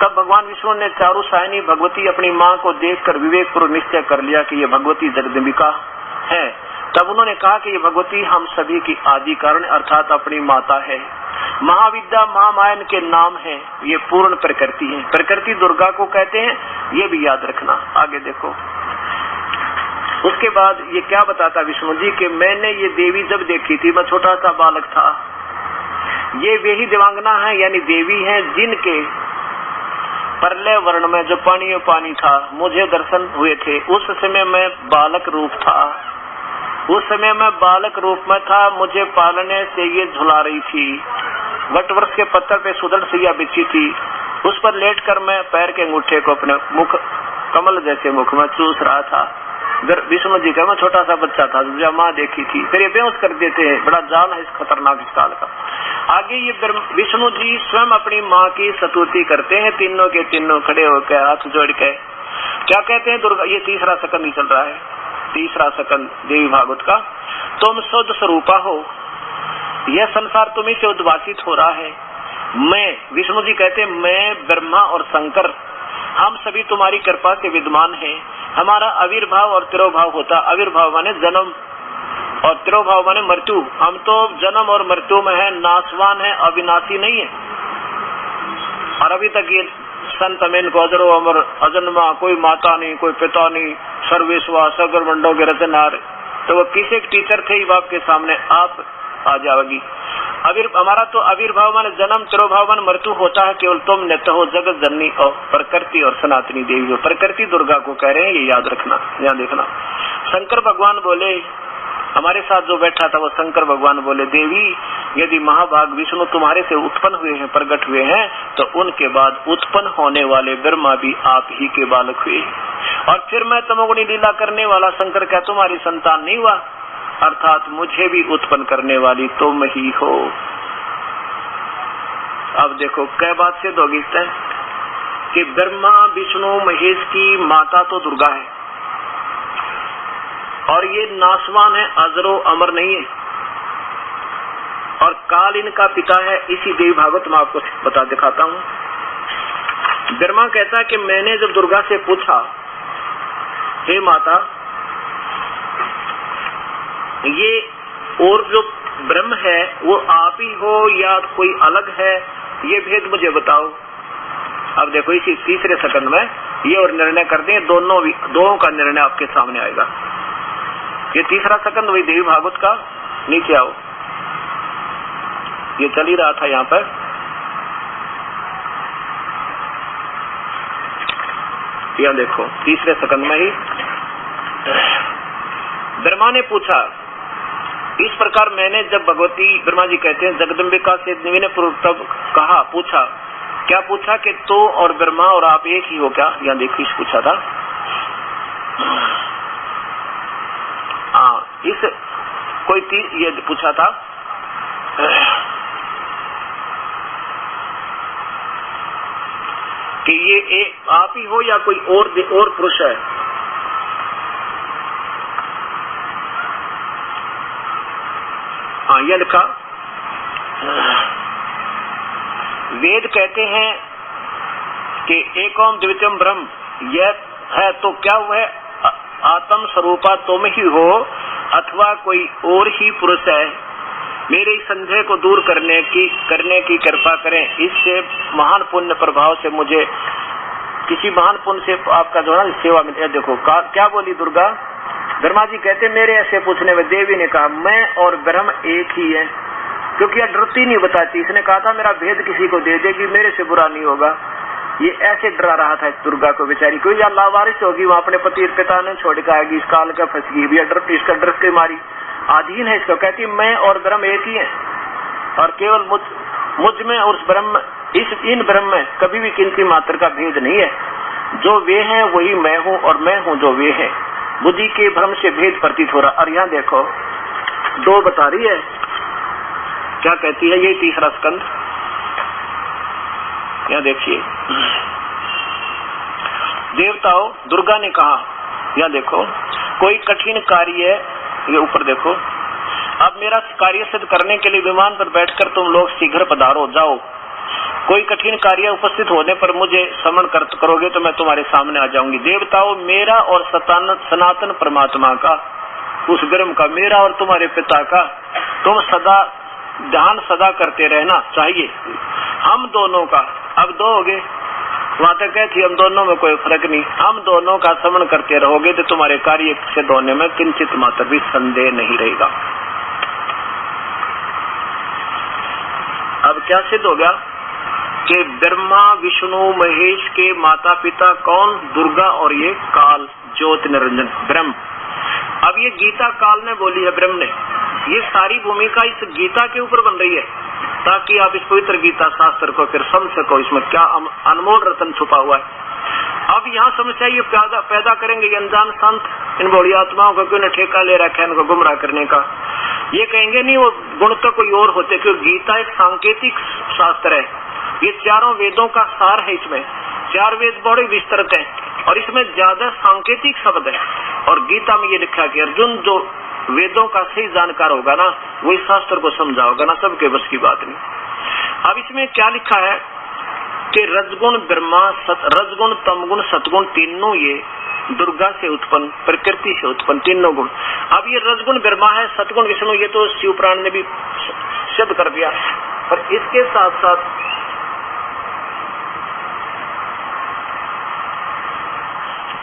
S1: तब भगवान विष्णु ने चारु सायनी भगवती अपनी माँ को देखकर विवेकपूर्वक निश्चय कर लिया कि ये भगवती जगदम्बिका है। तब उन्होंने कहा कि ये भगवती हम सभी की आदि कारण अर्थात अपनी माता है। महाविद्या महामायन के नाम है। ये पूर्ण प्रकृति है। प्रकृति दुर्गा को कहते हैं, ये भी याद रखना। आगे देखो, उसके बाद ये क्या बताता विष्णु जी कि मैंने ये देवी जब देखी थी, मैं छोटा सा बालक था। ये वे ही देवांगना है, यानी देवी है जिनके परलय वर्ण में जो पानी पानी था मुझे दर्शन हुए थे। उस समय मैं बालक रूप था। उस समय मैं बालक रूप में था। मुझे पालने से ये झुला रही थी। वटवृक्ष के पत्थर पे सुदृढ़ सैया बिछी थी। उस पर लेटकर मैं पैर के अंगूठे को अपने मुख कमल जैसे मुख में चूस रहा था। विष्णु जी का मैं छोटा सा बच्चा था, जब माँ देखी थी। फिर ये बेहोश कर देते हैं। बड़ा जाल है इस खतरनाक इस काल का। आगे ये विष्णु जी स्वयं अपनी माँ की स्तुति करते हैं। तीनों के तीनों खड़े होकर हाथ जोड़ के क्या कहते हैं? दुर्गा, ये तीसरा सकंद ही चल रहा है, तीसरा सकंद देवी भागवत का। तुम शुद्ध स्वरूपा हो, यह संसार तुम्ही से उद्भासित हो रहा है। मैं, विष्णु जी कहते हैं, मैं ब्रह्मा और शंकर हम सभी तुम्हारी कृपा से विद्यमान हैं। हमारा आविर्भाव और तिरोभाव होता। आविर्भाव माने जन्म और तिरोभाव माने मृत्यु। हम तो जन्म और मृत्यु में है, नाशवान है, अविनाशी नहीं है। और अभी तक ये संत में इनको अजरो अमर अजन्मा, कोई माता नहीं, कोई पिता नहीं, सर्वेश्वर सगर मंडो के रचनहार। तो वो किसी टीचर थे ही बाप के सामने, आप आ जाओगी। हमारा तो आविर्भाव माने जन्म, तिरोभाव माने मृत्यु होता है। केवल तुम नित्य हो, जगत जननी और प्रकृति और सनातनी देवी हो। प्रकृति दुर्गा को कह रहे हैं, ये याद रखना। यहाँ देखना, शंकर भगवान बोले, हमारे साथ जो बैठा था वो शंकर भगवान बोले, देवी यदि महाभाग विष्णु तुम्हारे से उत्पन्न हुए हैं, प्रकट हुए हैं, तो उनके बाद उत्पन्न होने वाले ब्रह्मा भी आप ही के बालक हुए। और फिर मैं तमोगुणी लीला करने वाला शंकर क्या तुम्हारी संतान नहीं हुआ? अर्थात मुझे भी उत्पन्न करने वाली तुम ही हो। अब देखो क्या बात सिद्ध होगी कि ब्रह्मा विष्णु महेश की माता तो दुर्गा है और ये नाशवान है, अजरो अमर नहीं है। और काल इनका पिता है। इसी देवी भागवत में आपको बता दिखाता हूँ। ब्रह्मा कहता है कि मैंने जब दुर्गा से पूछा, हे माता, ये और जो ब्रह्म है वो आप ही हो या कोई अलग है, ये भेद मुझे बताओ। अब देखो इसी तीसरे सेकंड में ये और निर्णय कर दें, दोनों का निर्णय आपके सामने आएगा। ये तीसरा सेकंड वही देवी भागवत का, नीचे आओ, ये चल ही रहा था यहाँ पर। यहाँ देखो तीसरे सेकंड में ही ब्रह्मा ने पूछा, इस प्रकार मैंने जब भगवती ब्रह्मा जी कहते हैं जगदम्बिका से निविन पूर्वक कहा, पूछा, क्या पूछा कि तो और ब्रह्मा और आप एक ही हो क्या? यहाँ देखो इस पूछा था। इस कोई ये पूछा था कि ये आप ही हो या कोई और पुरुष है? यह लिखा, वेद कहते हैं कि एकोम द्वितीयम ब्रह्म, यह है तो क्या वह आत्म स्वरूपा तुम ही हो अथवा कोई और ही पुरुष है? मेरे संदेह को दूर करने की कृपा करें, इससे महान पुण्य प्रभाव से मुझे किसी महान पुण्य से आपका जो है सेवा मिले। देखो क्या बोली दुर्गा। ब्रह्मा जी कहते मेरे ऐसे पूछने में देवी ने कहा मैं और ब्रह्म एक ही है, क्योंकि यह डरती नहीं बताती। इसने कहा था मेरा भेद किसी को दे देगी, मेरे से बुरा नहीं होगा। ये ऐसे डरा रहा था दुर्गा को बेचारी को, या लावारिस होगी, वहां अपने पति पिता ने छोड़ के आएगी, इस काल का फंस गई, इसका डर के मारी आधीन है इसको। कहती मैं और ब्रह्म एक ही है, और केवल मुझ में और उस ब्रह्म इन ब्रह्म में कभी भी किंची मात्र का भेद नहीं है। जो वे हैं वही मैं हूँ और मैं हूँ जो वे हैं। बुद्धि के भ्रम से भेद प्रतीत हो रहा। और यहाँ देखो दो बता रही है, क्या कहती है ये तीसरा स्कंद, यहाँ देखिए। देवताओं, दुर्गा ने कहा, यहाँ देखो कोई कठिन कार्य, ये ऊपर देखो, अब मेरा कार्य सिद्ध करने के लिए विमान पर बैठकर तुम लोग शीघ्र पधारो, जाओ। कोई कठिन कार्य उपस्थित होने पर मुझे समन करोगे तो मैं तुम्हारे सामने आ जाऊंगी। देवताओं, मेरा और सनातन परमात्मा का, उस ब्रह्म का, मेरा और तुम्हारे पिता का तुम सदा ध्यान सदा करते रहना चाहिए। हम दोनों का, अब दो हो गए, वहां तक कहती हम दोनों में कोई फर्क नहीं, हम दोनों का समन करते रहोगे तो तुम्हारे कार्य सिद्ध होने में किंचित मात्र भी संदेह नहीं रहेगा। अब क्या सिद्ध हो गया कि ब्रह्मा विष्णु महेश के माता पिता कौन? दुर्गा और ये काल ज्योति निरंजन ब्रह्म। अब ये गीता काल ने बोली है, ब्रह्म ने। ये सारी भूमिका इस गीता के ऊपर बन रही है, ताकि आप इस पवित्र गीता शास्त्र को फिर समझ सको इसमें क्या अनमोल रतन छुपा हुआ है। अब यहाँ समस्या ये पैदा करेंगे ये अनजान संत, इन बड़ी आत्माओं को क्यों ठेका ले रखा है इनको गुमराह करने का। ये कहेंगे नहीं वो गुण तो कोई और होते, क्योंकि गीता एक सांकेतिक शास्त्र है। ये चारों वेदों का सार है। इसमें 4 वेद बड़े विस्तृत हैं और इसमें ज्यादा सांकेतिक शब्द है। और गीता में ये लिखा कि अर्जुन जो वेदों का सही जानकार होगा ना, वही शास्त्र को समझा होगा ना, सबके बस की बात नहीं। अब इसमें क्या लिखा है कि रजगुण ब्रह्मा, रजगुण तमगुण सतगुण तीनों ये दुर्गा से उत्पन्न, प्रकृति से उत्पन्न तीनों गुण। अब ये रजगुण ब्रह्मा है, सतगुण विष्णु, ये तो शिव पुराण ने भी सिद्ध कर दिया। और इसके साथ साथ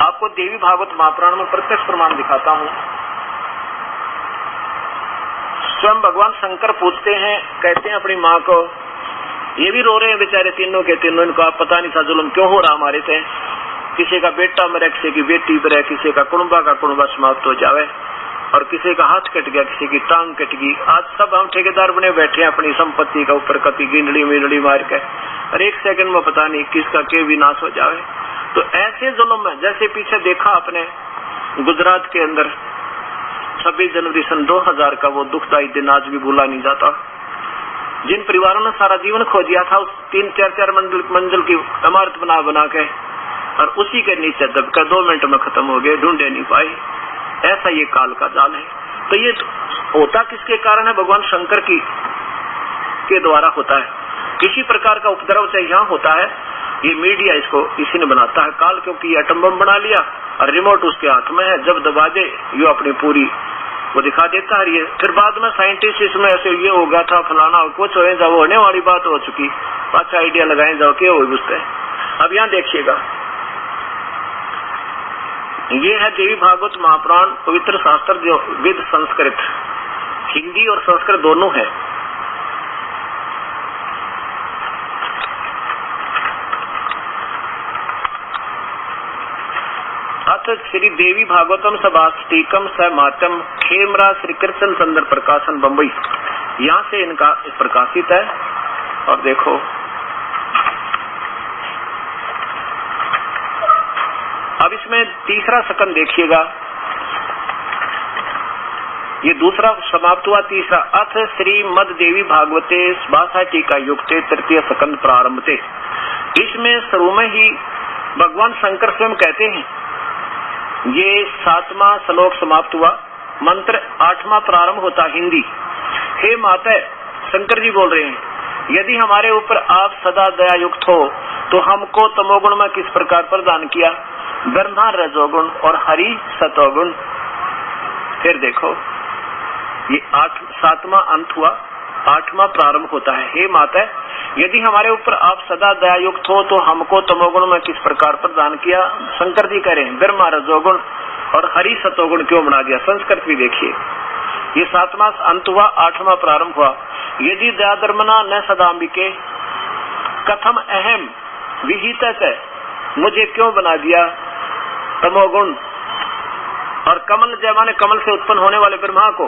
S1: आपको देवी भागवत महापुराण में प्रत्यक्ष प्रमाण दिखाता हूँ। स्वयं भगवान शंकर पूछते हैं, कहते हैं अपनी माँ को, ये भी रो रहे हैं बेचारे तीनों के तीनों, इनको आप पता नहीं था जुल्म क्यों हो रहा हमारे से। किसी का बेटा मरे, किसी की बेटी मरे, किसी का कुणबा समाप्त हो जावे, और किसी का हाथ कट गया, किसी की टांग कट गई। आज सब हम ठेकेदार बने बैठे हैं अपनी संपत्ति का ऊपर कति गिंडली मिंडली मार के, और एक सेकंड में पता नहीं किसका के विनाश हो जावे। तो ऐसे जुल्म में, जैसे पीछे देखा आपने गुजरात के अंदर 26 जनवरी सन 2000 का वो दुखदायी दिन आज भी भूला नहीं जाता। जिन परिवारों ने सारा जीवन खो दिया था उस 3-4 मंजिल की इमारत बना के, और उसी के नीचे दबकर 2 मिनट में खत्म हो गए, ढूंढे नहीं पाए। ऐसा ये काल का जाल है। तो ये होता किसके कारण है? भगवान शंकर के द्वारा होता है। किसी प्रकार का उपद्रव चाहे यहाँ होता है, ये मीडिया इसको इसी ने बनाता है काल, क्योंकि एटम बम बना लिया और रिमोट उसके हाथ में है, जब दबा दे ये अपनी पूरी वो दिखा देता है। ये फिर बाद में साइंटिस्ट इसमें ऐसे ये हो गया था फलाना कुछ हो जाओ, होने वाली बात हो चुकी, अच्छा आइडिया लगाए जाओ क्या हो बुझते हैं। अब यहाँ देखिएगा, ये है देवी भागवत महापुराण पवित्र शास्त्र जो वेद संस्कृत, हिंदी और संस्कृत दोनों है। अथ श्री देवी भागवतम सभाष्टिकम स मातम खेमरा श्री कृष्ण चंद्र प्रकाशन बम्बई, यहाँ से इनका प्रकाशित है। और देखो अब इसमें तीसरा सकंद देखिएगा, ये दूसरा समाप्त हुआ, तीसरा अथ श्रीमद देवी भागवते भाषा टीका युक्ते तृतीय सकंद प्रारंभते। इसमें शुरू में ही भगवान शंकर स्वयं कहते हैं, ये 7वां श्लोक समाप्त हुआ, मंत्र 8वां प्रारंभ होता हिंदी। हे माता, शंकर जी बोल रहे हैं, यदि हमारे ऊपर आप सदा दया युक्त हो तो हमको तमोगुण में किस प्रकार प्रदान किया, ब्रह्मा रजोगुण और हरि सतोगुण। फिर देखो ये 7वां अंत हुआ, 8वां प्रारंभ होता है। हे माता, यदि हमारे ऊपर आप सदा दया युक्त हो तो हमको तमोगुण में किस प्रकार प्रदान किया। शंकर जी कह रहे हैं ब्रह्मा रजोगुण और हरि सतोगुण क्यों बना दिया। संस्कृत भी देखिए, ये 7वां अंत हुआ, 8वां प्रारंभ हुआ। यदि दया धर्मना न सदाम्बिके कथम अहम विहित है, मुझे क्यों बना दिया तमोगुण। और कमल जय माने कमल से उत्पन्न होने वाले ब्रह्मा को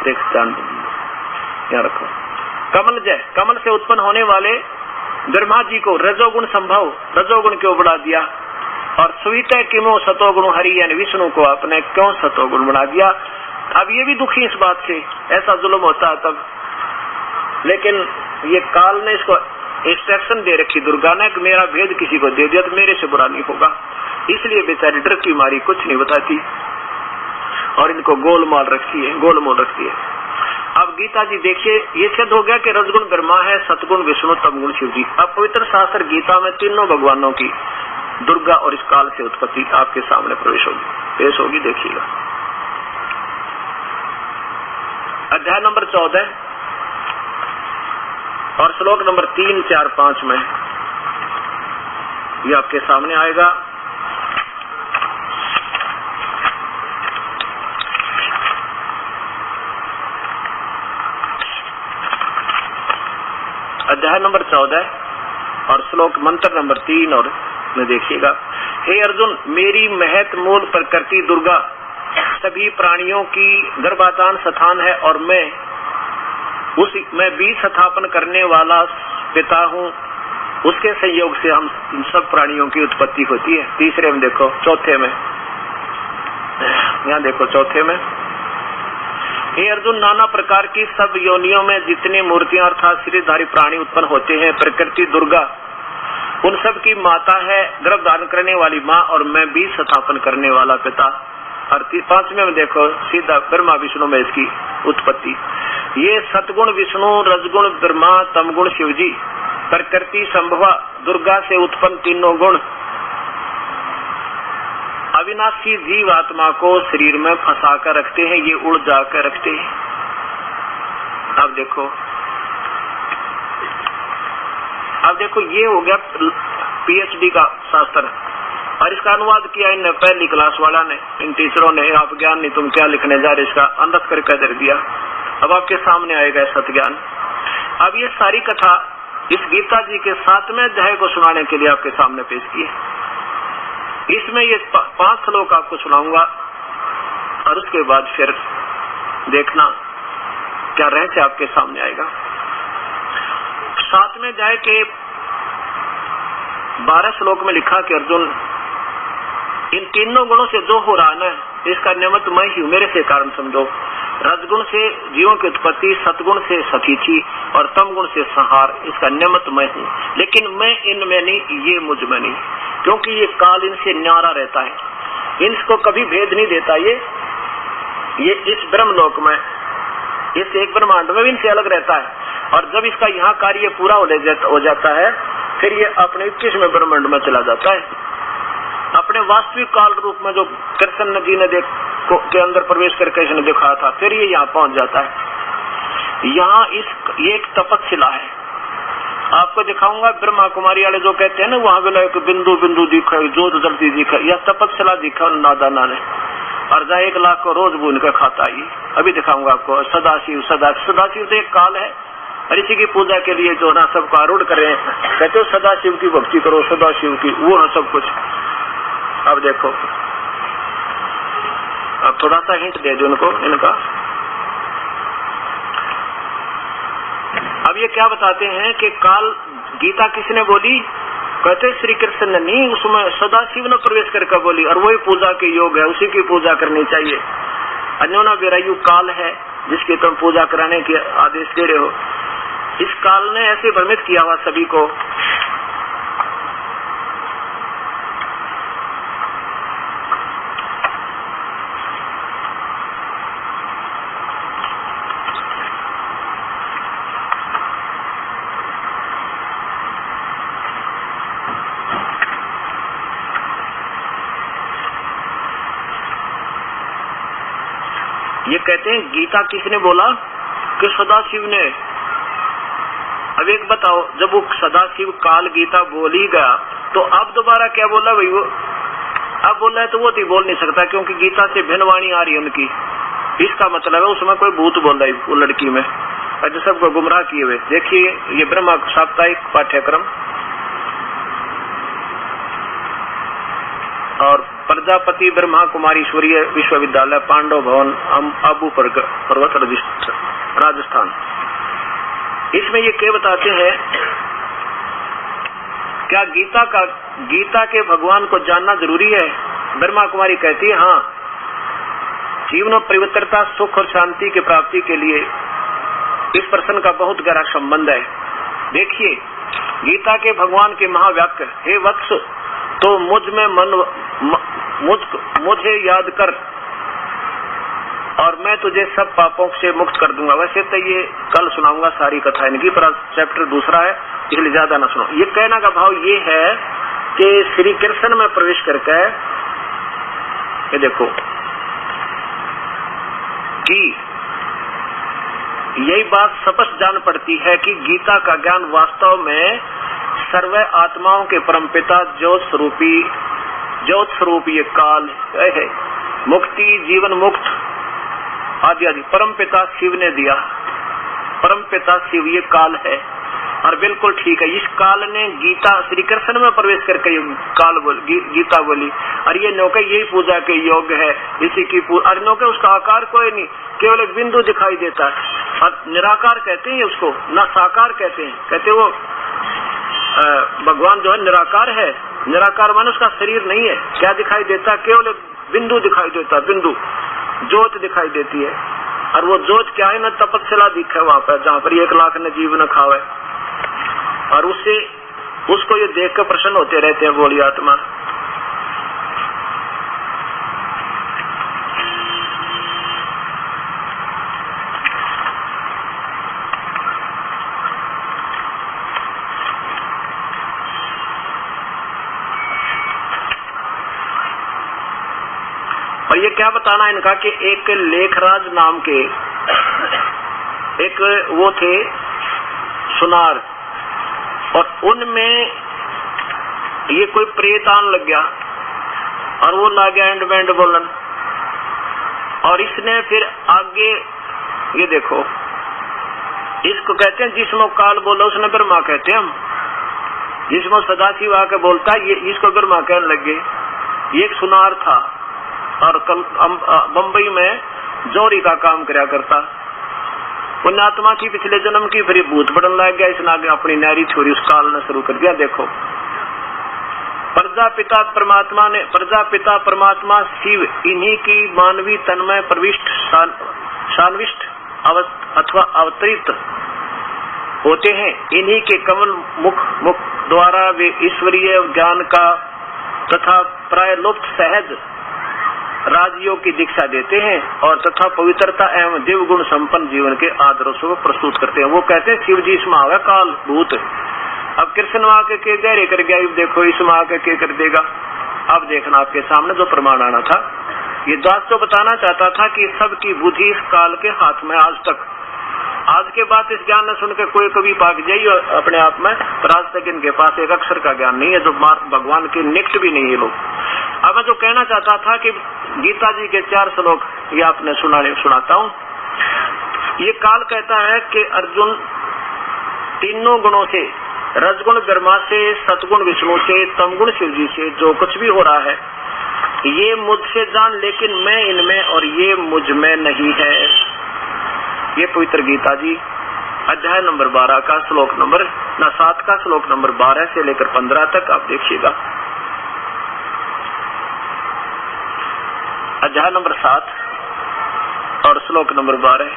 S1: देख यहाँ रखो, कमल जय कमल से उत्पन्न होने वाले ब्रह्मा जी को रजोगुण संभव रजोगुण क्यों बढ़ा दिया। और सुवित किमो सतोगुण हरि यानी विष्णु को आपने क्यों सतोगुण बना दिया। अब ये भी दुखी इस बात से, ऐसा जुल्म होता है तब, लेकिन ये काल ने इसको इंस्ट्रक्शन दे रखी दुर्गा ने कि मेरा भेद किसी को दे दिया तो मेरे से बुरा नहीं होगा, इसलिए बेचारी डर की मारी कुछ नहीं बताती और इनको गोलमाल रखती है, गोलमोल रखती है। अब गीता जी देखिए, ये सिद्ध हो गया कि रजगुण ब्रह्मा है, सतगुण विष्णु, तमगुण शिव जी। अब पवित्र शास्त्र गीता में तीनों भगवानों की दुर्गा और इस काल से उत्पत्ति आपके सामने पेश होगी। देखिएगा अध्याय नंबर 14 और श्लोक नंबर 3, 4, 5 में ये आपके सामने आएगा। अध्याय नंबर 14 और श्लोक मंत्र नंबर 3 और में देखिएगा। हे अर्जुन, मेरी महत मूल प्रकृति दुर्गा सभी प्राणियों की गर्भाधान स्थान है और मैं बीज स्थापन करने वाला पिता हूँ। उसके संयोग से हम सब प्राणियों की उत्पत्ति होती है। तीसरे में देखो, चौथे में यहाँ देखो, चौथे में हे अर्जुन, नाना प्रकार की सब योनियों में जितने मूर्तियां अर्थात शरीरधारी प्राणी उत्पन्न होते हैं, प्रकृति दुर्गा उन सब की माता है, गर्भ धारण करने वाली माँ, और मैं बीज स्थापन करने वाला पिता। और 5वें में देखो, सीधा ब्रह्मा विष्णु में इसकी उत्पत्ति। ये सतगुण विष्णु, रजगुण ब्रह्मा, तमगुण शिवजी, प्रकृति संभवा दुर्गा से उत्पन्न तीनों गुण अविनाशी जीव आत्मा को शरीर में फंसा कर रखते हैं, ये उड़ जाकर रखते हैं। अब देखो ये हो गया पीएचडी का शास्त्र, और इसका अनुवाद किया इन पहली क्लास वाला ने, इन टीचरों ने। आप ज्ञान नहीं तुम क्या लिखने जा रहे, इसका अंदर करके दे दिया। अब आपके सामने आएगा सत्य ज्ञान। अब ये सारी कथा इस गीता जी के 7वें अध्याय को सुनाने के लिए आपके सामने पेश की है। इसमें ये 5 श्लोक आपको सुनाऊंगा और उसके बाद फिर देखना क्या रहस्य आपके सामने आएगा। 7वें अध्याय के 12 श्लोक में लिखा कि अर्जुन, इन तीनों गुणों से जो हो रहा है इसका निमित्त मैं ही हूं, मेरे से कारण समझो। रजगुण से जीवों की उत्पत्ति, सतगुण से सतीथि और तमगुण से संहार, इसका निमित्त मैं हूँ। लेकिन मैं इनमें नहीं, ये मुझ में नहीं, क्योंकि ये काल इनसे न्यारा रहता है, इनको कभी भेद नहीं देता। ये इस ब्रह्मलोक में, इस एक ब्रह्मांड में इनसे अलग रहता है। और जब इसका यहाँ कार्य पूरा हो जाता है, फिर ये अपने 21वें ब्रह्मांड में चला जाता है, अपने वास्तविक काल रूप में जो कृष्ण जी ने के अंदर प्रवेश करके इसने दिखाया था, फिर ये यहाँ पहुंच जाता है। यहाँ ये एक तपस्शिला है, आपको दिखाऊंगा ब्रह्मा कुमारी वाले जो कहते हैं ना, वहां बोला एक बिंदु बिंदु दिखा, जोत जलती दिखा, या तपस्या दिखा नादाना ने, और जहाँ 1 लाख को रोज भून कर खाता। ये अभी दिखाऊंगा आपको। सदाशिव सदाशिव तो एक काल है, और इसी की पूजा के लिए जो ना सबको आरूढ़ कर रहे हैं, कहते हो सदाशिव की भक्ति करो, सदाशिव की, वो है सब कुछ। अब देखो, अब थोड़ा सा हिंट दे दो उनको इनका। अब ये क्या बताते हैं कि काल गीता किसने बोली? कहते श्री कृष्ण ने नहीं, उसमें सदाशिव ने प्रवेश करके बोली, और वही पूजा के योग है, उसी की पूजा करनी चाहिए। अन्योना विरायु काल है जिसकी तुम पूजा कराने के आदेश दे रहे हो। इस काल ने ऐसे भ्रमित किया हुआ सभी को। ये कहते हैं गीता किसने बोला? कि सदाशिव ने। अब एक बताओ, जब वो सदाशिव काल गीता बोल ही गया, तो अब दोबारा क्या बोला भाई? वो अब बोला है तो वो तो बोल नहीं सकता, क्योंकि गीता से भिन्न वाणी आ रही है उनकी। इसका मतलब है उसमें कोई भूत बोल रहा है वो लड़की में, और सबको गुमराह किए हुए। देखिए ये ब्रह्मा साप्ताहिक पाठ्यक्रम और प्रजापति ब्रह्मा कुमारीश्वरीय विश्वविद्यालय, पांडव भवन, आबू पर्वत, राजस्थान। इसमें ये क्या बताते हैं? क्या गीता के भगवान को जानना जरूरी है? ब्रह्मा कुमारी कहती है हाँ, जीवन में पवित्रता, सुख और शांति की प्राप्ति के लिए इस प्रश्न का बहुत गहरा संबंध है। देखिए गीता के भगवान के महावाक्य, हे वत्स, तो मुझे याद कर और मैं तुझे सब पापों से मुक्त कर दूंगा। वैसे तो ये कल सुनाऊंगा सारी कथा इनकी, पर चैप्टर दूसरा है इसलिए ज्यादा ना सुनो। ये कहने का भाव ये है कि श्री कृष्ण में प्रवेश करके ये देखो कि यही बात स्पष्ट जान पड़ती है कि गीता का ज्ञान वास्तव में सर्व आत्माओं के परमपिता ज्योत स्वरूप ये काल है। मुक्ति, जीवन मुक्त आदि आदि परमपिता शिव ने दिया। परमपिता शिव ये काल है, और बिल्कुल ठीक है। इस काल ने गीता श्री कृष्ण में प्रवेश करके गीता बोली, और ये नौके यही पूजा के योग्य है। इसी की और नौके उसका आकार कोई नहीं, केवल एक बिंदु दिखाई देता है। और निराकार कहते हैं उसको, ना साकार कहते हैं। कहते वो भगवान जो है निराकार है। निराकार माने उसका शरीर नहीं है। क्या दिखाई देता? केवल एक बिंदु दिखाई देता, बिंदु ज्योत दिखाई देती है। और वो ज्योत क्या है ना, तपस्या दिखे वहां पर, जहाँ पर 1 लाख ने जीव न खावे, और उसको ये देख कर प्रसन्न होते रहते हैं बोली आत्मा। और ये क्या बताना इनका कि एक लेखराज नाम के एक वो थे सुनार, और उनमें ये कोई प्रेत आने लग गया, और वो ला गया एंड बैंड बोलन। और इसने फिर आगे ये देखो, इसको कहते हैं जिसमें काल बोला उसने ब्रह्मा कहते हैं हम। जिसमें सदाशिव आके बोलता है ये इसको ब्रह्मा कहने लग गए। ये एक सुनार था, और कल बम्बई में जोरी का काम कराया करता। पुण्यात्मा थी पिछले जन्म की, फिर भूत बढ़न लग गया। इसने आगे अपनी नारी छोरी उस काल ने शुरू कर दिया। देखो प्रजापिता परमात्मा शिव इन्हीं की मानवी तन में प्रविष्ट शान्विष्ट अथवा अवतरित होते हैं। इन्हीं के कमल मुख द्वारा वे ईश्वरीय ज्ञान का तथा प्राय लुप्त सहज राजयोग की दीक्षा देते हैं, और तथा पवित्रता एवं दिव्य गुण संपन्न जीवन के आदर्शों को प्रस्तुत करते हैं। वो कहते हैं शिव जी इसमें आवे काल भूत। अब कृष्ण आके के गहरे कर गया, देखो इसमें आके के कर देगा। अब देखना आपके सामने जो प्रमाण आना था, ये दास तो बताना चाहता था कि सबकी बुद्धि इस काल के हाथ में आज तक। आज के बाद इस ज्ञान न सुन के कोई कभी पाक जाइए अपने आप में, पर आज तक इनके पास एक अक्षर का ज्ञान नहीं है, जो भगवान के निकट भी नहीं है लोग। अब मैं जो कहना चाहता था कि गीता जी के 4 श्लोक ये आपने सुनाता हूँ। ये काल कहता है कि अर्जुन, तीनों गुणों से, रजगुण ब्रह्मा से, सतगुण विष्णु से, तमगुण शिव जी से जो कुछ भी हो रहा है ये मुझसे जान, लेकिन मैं इनमें और ये मुझ में नहीं है। ये पवित्र गीता जी अध्याय नंबर 12 का श्लोक नंबर 7 का श्लोक नंबर 12 से लेकर 15 तक आप देखिएगा। अध्याय नंबर 7 और श्लोक नंबर 12।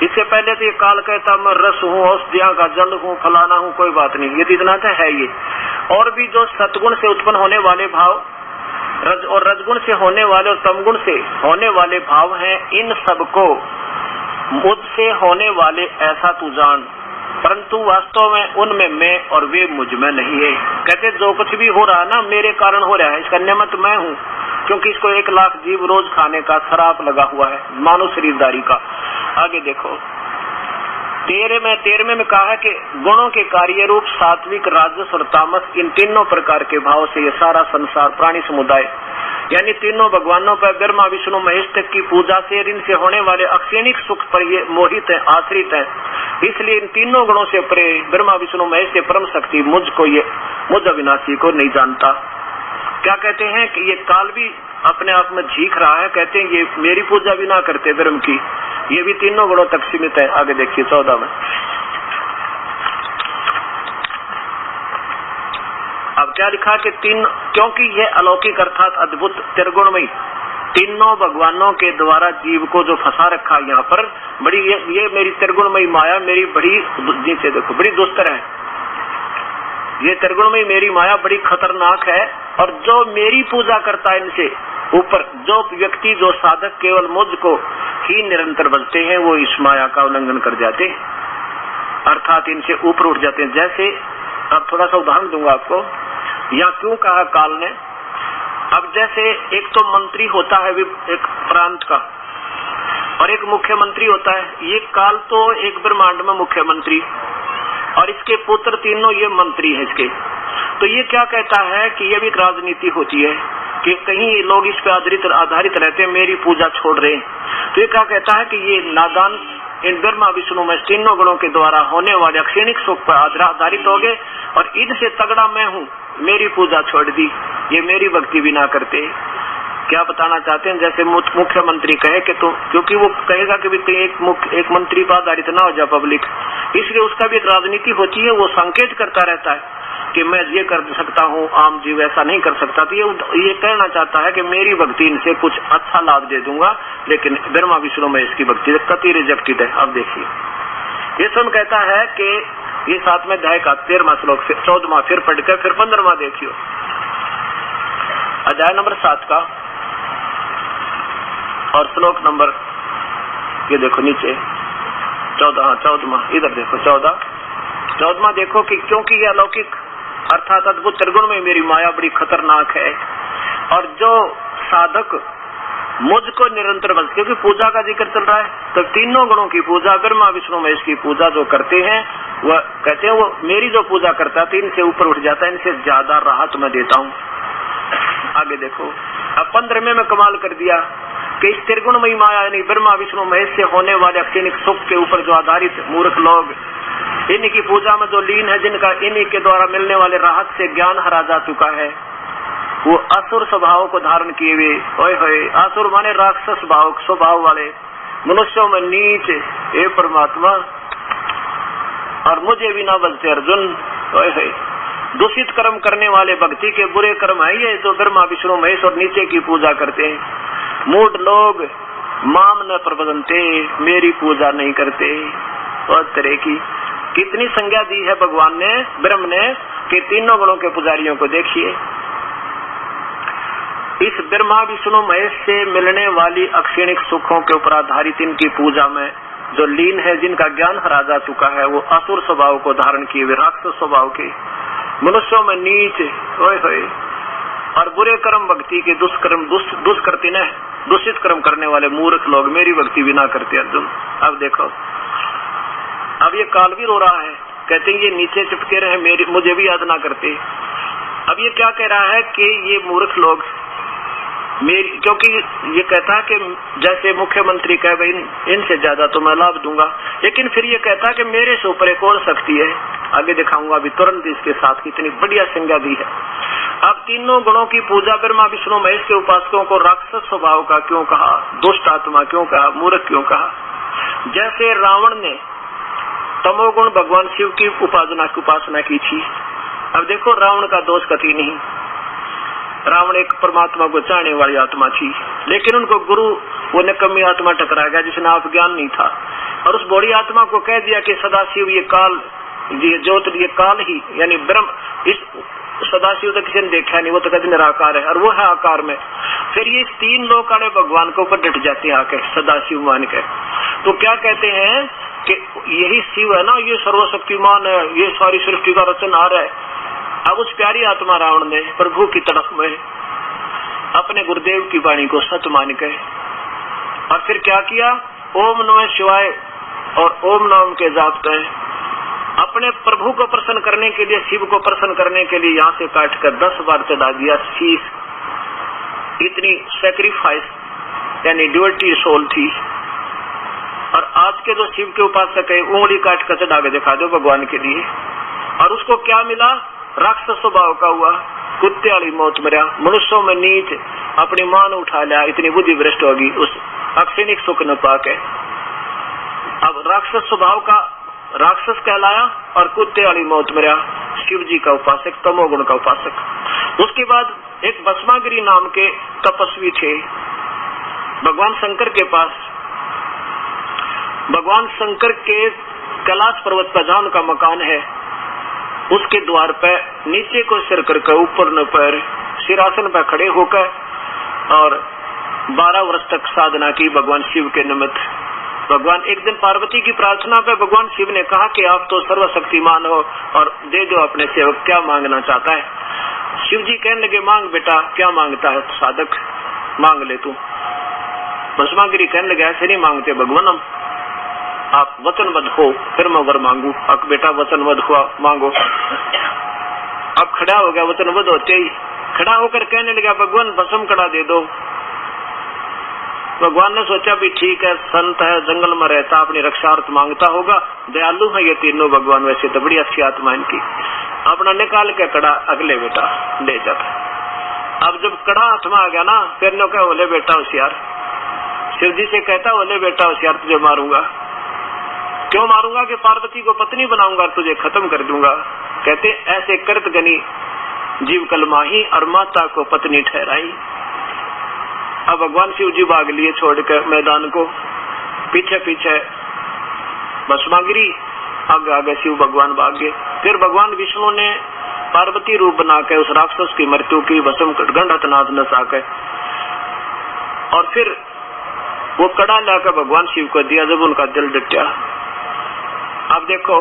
S1: इससे पहले तो ये काल कहता मैं रस हूँ, औषधियां का जल हूँ, फलाना हूँ, कोई बात नहीं, ये तो इतना तो है ये। और भी जो सतगुण से उत्पन्न होने वाले भाव, रजगुण से होने वाले और तमगुण से होने वाले भाव हैं, इन सबको मुझसे होने वाले ऐसा तू जान, परंतु वास्तव में उनमें मैं और वे मुझ में नहीं है। कहते जो कुछ भी हो रहा है ना मेरे कारण हो रहा है, इसका निमित्त मैं हूँ, क्योंकि इसको 1 लाख जीव रोज खाने का शराप लगा हुआ है, मानव शरीरदारी का। आगे देखो 13वें में कहा है कि गुणों के कार्य रूप सात्विक, राजस और तामस, इन तीनों प्रकार के भाव से ये सारा संसार प्राणी समुदाय यानी तीनों भगवानों पर, ब्रह्मा विष्णु महेश तक की पूजा से, इनसे होने वाले अक्षणिक सुख पर ये मोहित है, आश्रित है। इसलिए इन तीनों गुणों से परे ब्रह्मा विष्णु महेश से परम शक्ति मुझ अविनाशी को नहीं जानता। क्या कहते हैं कि ये काल भी अपने आप में झीक रहा है, कहते हैं ये मेरी पूजा भी ना करते ब्रह्म की, ये भी तीनों गुणों तक सीमित है। आगे देखिए 14 में। अब क्या लिखा कि क्योंकि यह अलौकिक अर्थात अद्भुत त्रिगुणमयी तीनों भगवानों के द्वारा जीव को जो फंसा रखा यहाँ पर, बड़ी ये मेरी त्रिगुणमयी माया मेरी बड़ी, नीचे देखो, बड़ी दुस्तर है। ये त्रिगुणमयी मेरी माया बड़ी खतरनाक है, और जो मेरी पूजा करता है इनसे ऊपर, जो व्यक्ति, जो साधक केवल मुझको ही निरंतर भजते हैं, वो इस माया का उल्लंघन कर जाते हैं, अर्थात इनसे ऊपर उठ जाते हैं। जैसे अब थोड़ा सा उदाहरण दूंगा आपको, यहाँ क्यों कहा काल ने। अब जैसे एक तो मंत्री होता है एक प्रांत का, और एक मुख्यमंत्री होता है। ये काल तो एक ब्रह्मांड में मुख्यमंत्री, और इसके पुत्र तीनों ये मंत्री हैं इसके। तो ये क्या कहता है कि ये भी एक राजनीति होती है कि कहीं लोग इस पे आधारित रहते हैं, मेरी पूजा छोड़ रहे हैं। तो ये क्या कहता है कि ये नादान इन ब्रह्मा विष्णु में तीनों गुणों के द्वारा होने वाले अक्षणिक सुख पर आधारित हो गए, और इनसे तगड़ा मैं हूँ, मेरी पूजा छोड़ दी, ये मेरी भक्ति भी ना करते। क्या बताना चाहते हैं, जैसे मुख्यमंत्री कहे कि तुम, क्योंकि वो कहेगा कि भी एक मंत्री पर आधारित ना हो जाए पब्लिक, इसलिए उसका भी एक राजनीति होती है। वो संकेत करता रहता है कि मैं ये कर सकता हूँ, आम जीव ऐसा नहीं कर सकता। तो ये कहना चाहता है कि मेरी भक्ति इनसे कुछ अच्छा लाभ दे दूंगा, लेकिन ब्रह्मा विष्णु में इसकी भक्ति कति रिजेक्टेड है। अब देखिए ये सुन कहता है कि ये 7वें अध्याय का 13वां श्लोक, 14वां फिर पढ़कर फिर 15वां देखियो। अध्याय नंबर 7 का और श्लोक नंबर, ये देखो नीचे 14वां, इधर देखो 14वां देखो कि क्योंकि ये अलौकिक अर्थात अद्भुत त्रिगुण में मेरी माया बड़ी खतरनाक है, और जो साधक मुझको निरंतर बस, क्योंकि पूजा का जिक्र चल रहा है, तो तीनों गुणों की पूजा, ब्रह्मा विष्णु महेश की पूजा जो करते हैं, वह कहते हैं वो मेरी जो पूजा करता है तो इनसे ऊपर उठ जाता है, इनसे ज्यादा राहत मैं देता हूँ। आगे देखो अब 15वें में कमाल कर दिया कि इस त्रिगुणमयी माया यानी ब्रह्मा विष्णु महेश से होने वाले अक्षणिक सुख के ऊपर जो आधारित मूर्ख लोग इन्हीं की पूजा में जो लीन है, जिनका इन्हीं के द्वारा मिलने वाले राहत से ज्ञान हरा जा चुका है, वो असुर स्वभाव को धारण किए हुए, ओए होए, असुर माने राक्षस स्वभाव वाले मनुष्यों में नीच, हे परमात्मा, और मुझे भी ना बचते अर्जुन, ओए होए, दूषित कर्म करने वाले भक्ति के बुरे कर्म है ये, जो ब्रह्मा विष्णु महेश और नीचे की पूजा करते हैं। मूढ़ लोग माम न प्रबंधते, मेरी पूजा नहीं करते। और तरह की कितनी संज्ञा दी है भगवान ने, ब्रह्म ने, कि तीनों गुणों के पुजारियों को देखिए। इस ब्रह्मा विष्णु महेश से मिलने वाली अक्षणिक सुखों के ऊपर आधारित इनकी पूजा में जो लीन है, जिनका ज्ञान हरा जा चुका है, वो असुर स्वभाव को धारण किए हुए राक्षस स्वभाव के, मनुष्यों में नीच, ओए होए, और बुरे कर्म भक्ति के दुष्कर्म दुष्कृति ने दूषित कर्म करने वाले मूर्ख लोग मेरी भक्ति भी ना करते अर्जुन। अब देखो, अब ये काल भी रो रहा है, कहते हैं ये नीचे चिपके रहे, मुझे भी याद ना करते। अब ये क्या कह रहा है कि ये मूर्ख लोग क्योंकि ये कहता है कि जैसे मुख्यमंत्री कह भाई इनसे ज्यादा तो मैं लाभ दूंगा, लेकिन फिर ये कहता है कि मेरे से ऊपर एक और शक्ति है, आगे दिखाऊंगा अभी तुरंत इसके साथ कितनी बढ़िया संज्ञा दी है। अब तीनों गुणों की पूजा ब्रह्मा विष्णु महेश के उपासकों को राक्षस स्वभाव का क्यों कहा, दुष्ट आत्मा क्यों कहा, मूर्ख क्यों कहा? जैसे रावण ने तमोगुण भगवान शिव की उपासना की थी। अब देखो रावण का दोष कति नहीं, रावण एक परमात्मा को चाहने वाली आत्मा थी, लेकिन उनको गुरु वो निकम्मी आत्मा टकरा गया जिसने आप ज्ञान नहीं था, और उस बड़ी आत्मा को कह दिया कि सदाशिव ये काल, ये ज्योत, ये काल ही यानी ब्रह्म, इस सदाशिव तो किसी ने देखा नहीं, वो तो कभी निराकार है और वो है आकार में। फिर ये तीन लोग आड़े भगवान के ऊपर डट जाते हैं आके सदाशिव मान के। तो क्या कहते हैं कि यही शिव है ना, ये सर्वशक्तिमान है, ये सारी सृष्टि का रचनहार है। अब उस प्यारी आत्मा रावण ने प्रभु की तड़प में अपने गुरुदेव की वाणी को सत्य मान के और फिर क्या किया, ओम नमः शिवाय और ओम नाम के जाप कहे, अपने प्रभु को प्रसन्न करने के लिए, शिव को प्रसन्न करने के लिए यहाँ से काट कर 10 बार चढ़ा दिया शीश। इतनी सैक्रिफाइस यानी ड्यूटी सोल थी। और आज के जो शिव के उपासक है, उंगली काट कर चढ़ा के दिखा दो भगवान के लिए, और उसको क्या मिला, राक्षस स्वभाव का हुआ, कुत्ते वाली मौत मरा, मनुष्यों में नीच, अपनी मां ने उठा लिया, इतनी बुद्धि भ्रष्ट होगी, उस अक्षणिक सुख न पाके अब राक्षस स्वभाव का राक्षस कहलाया और कुत्ते वाली मौत मरा, शिव जी का उपासक, तमोगुण का उपासक। उसके बाद एक भस्मागिरी नाम के तपस्वी थे भगवान शंकर के पास। भगवान शंकर के कैलाश पर्वत पर जहां उनका मकान है, उसके द्वार पे नीचे को सिर करके ऊपर न पैर सिरासन पर खड़े होकर और 12 वर्ष तक साधना की भगवान शिव के निमित्त। भगवान एक दिन पार्वती की प्रार्थना पे भगवान शिव ने कहा कि आप तो सर्वशक्तिमान हो और दे दो अपने सेवक क्या मांगना चाहता है। शिव जी कहने लगे मांग बेटा, क्या मांगता है साधक, मांग ले तू। भस्मागिरी कहने लगे ऐसे नहीं मांगते भगवान हम, आप वचनबद्ध हो फिर मैं वर मांगू। अब बेटा वचनबद्ध हुआ, मांगो। अब खड़ा हो गया, वचनबद्ध होते ही खड़ा होकर कहने लगा भगवान भस्म कड़ा दे दो। भगवान ने सोचा भी ठीक है, संत है, जंगल में रहता, अपनी रक्षार्थ मांगता होगा, दयालु है ये तीनों भगवान, वैसे तो बड़ी अच्छी आत्मा इनकी। अपना निकाल के कड़ा अगले बेटा ले जाता। अब जब कड़ा हाथ में आ गया ना, फिर ने कहा बोले बेटा होशियार, शिव जी से कहता बोले बेटा होशियार तुझे मारूंगा। क्यों मारूंगा कि पार्वती को पत्नी बनाऊंगा और तुझे खत्म कर दूंगा। कहते ऐसे करत गनी जीव कलमाही और माता को पत्नी ठहराई। अब भगवान शिव जी भाग लिए छोड़कर मैदान को, पीछे पीछे भस्मागिरी, आगे आगे शिव भगवान भाग गए। फिर भगवान विष्णु ने पार्वती रूप बनाकर उस राक्षस की मृत्यु की, भस्म गंडतनाथ नसा के, और फिर वो कड़ा लाकर भगवान शिव को दिया जब उनका दिल डटा। अब देखो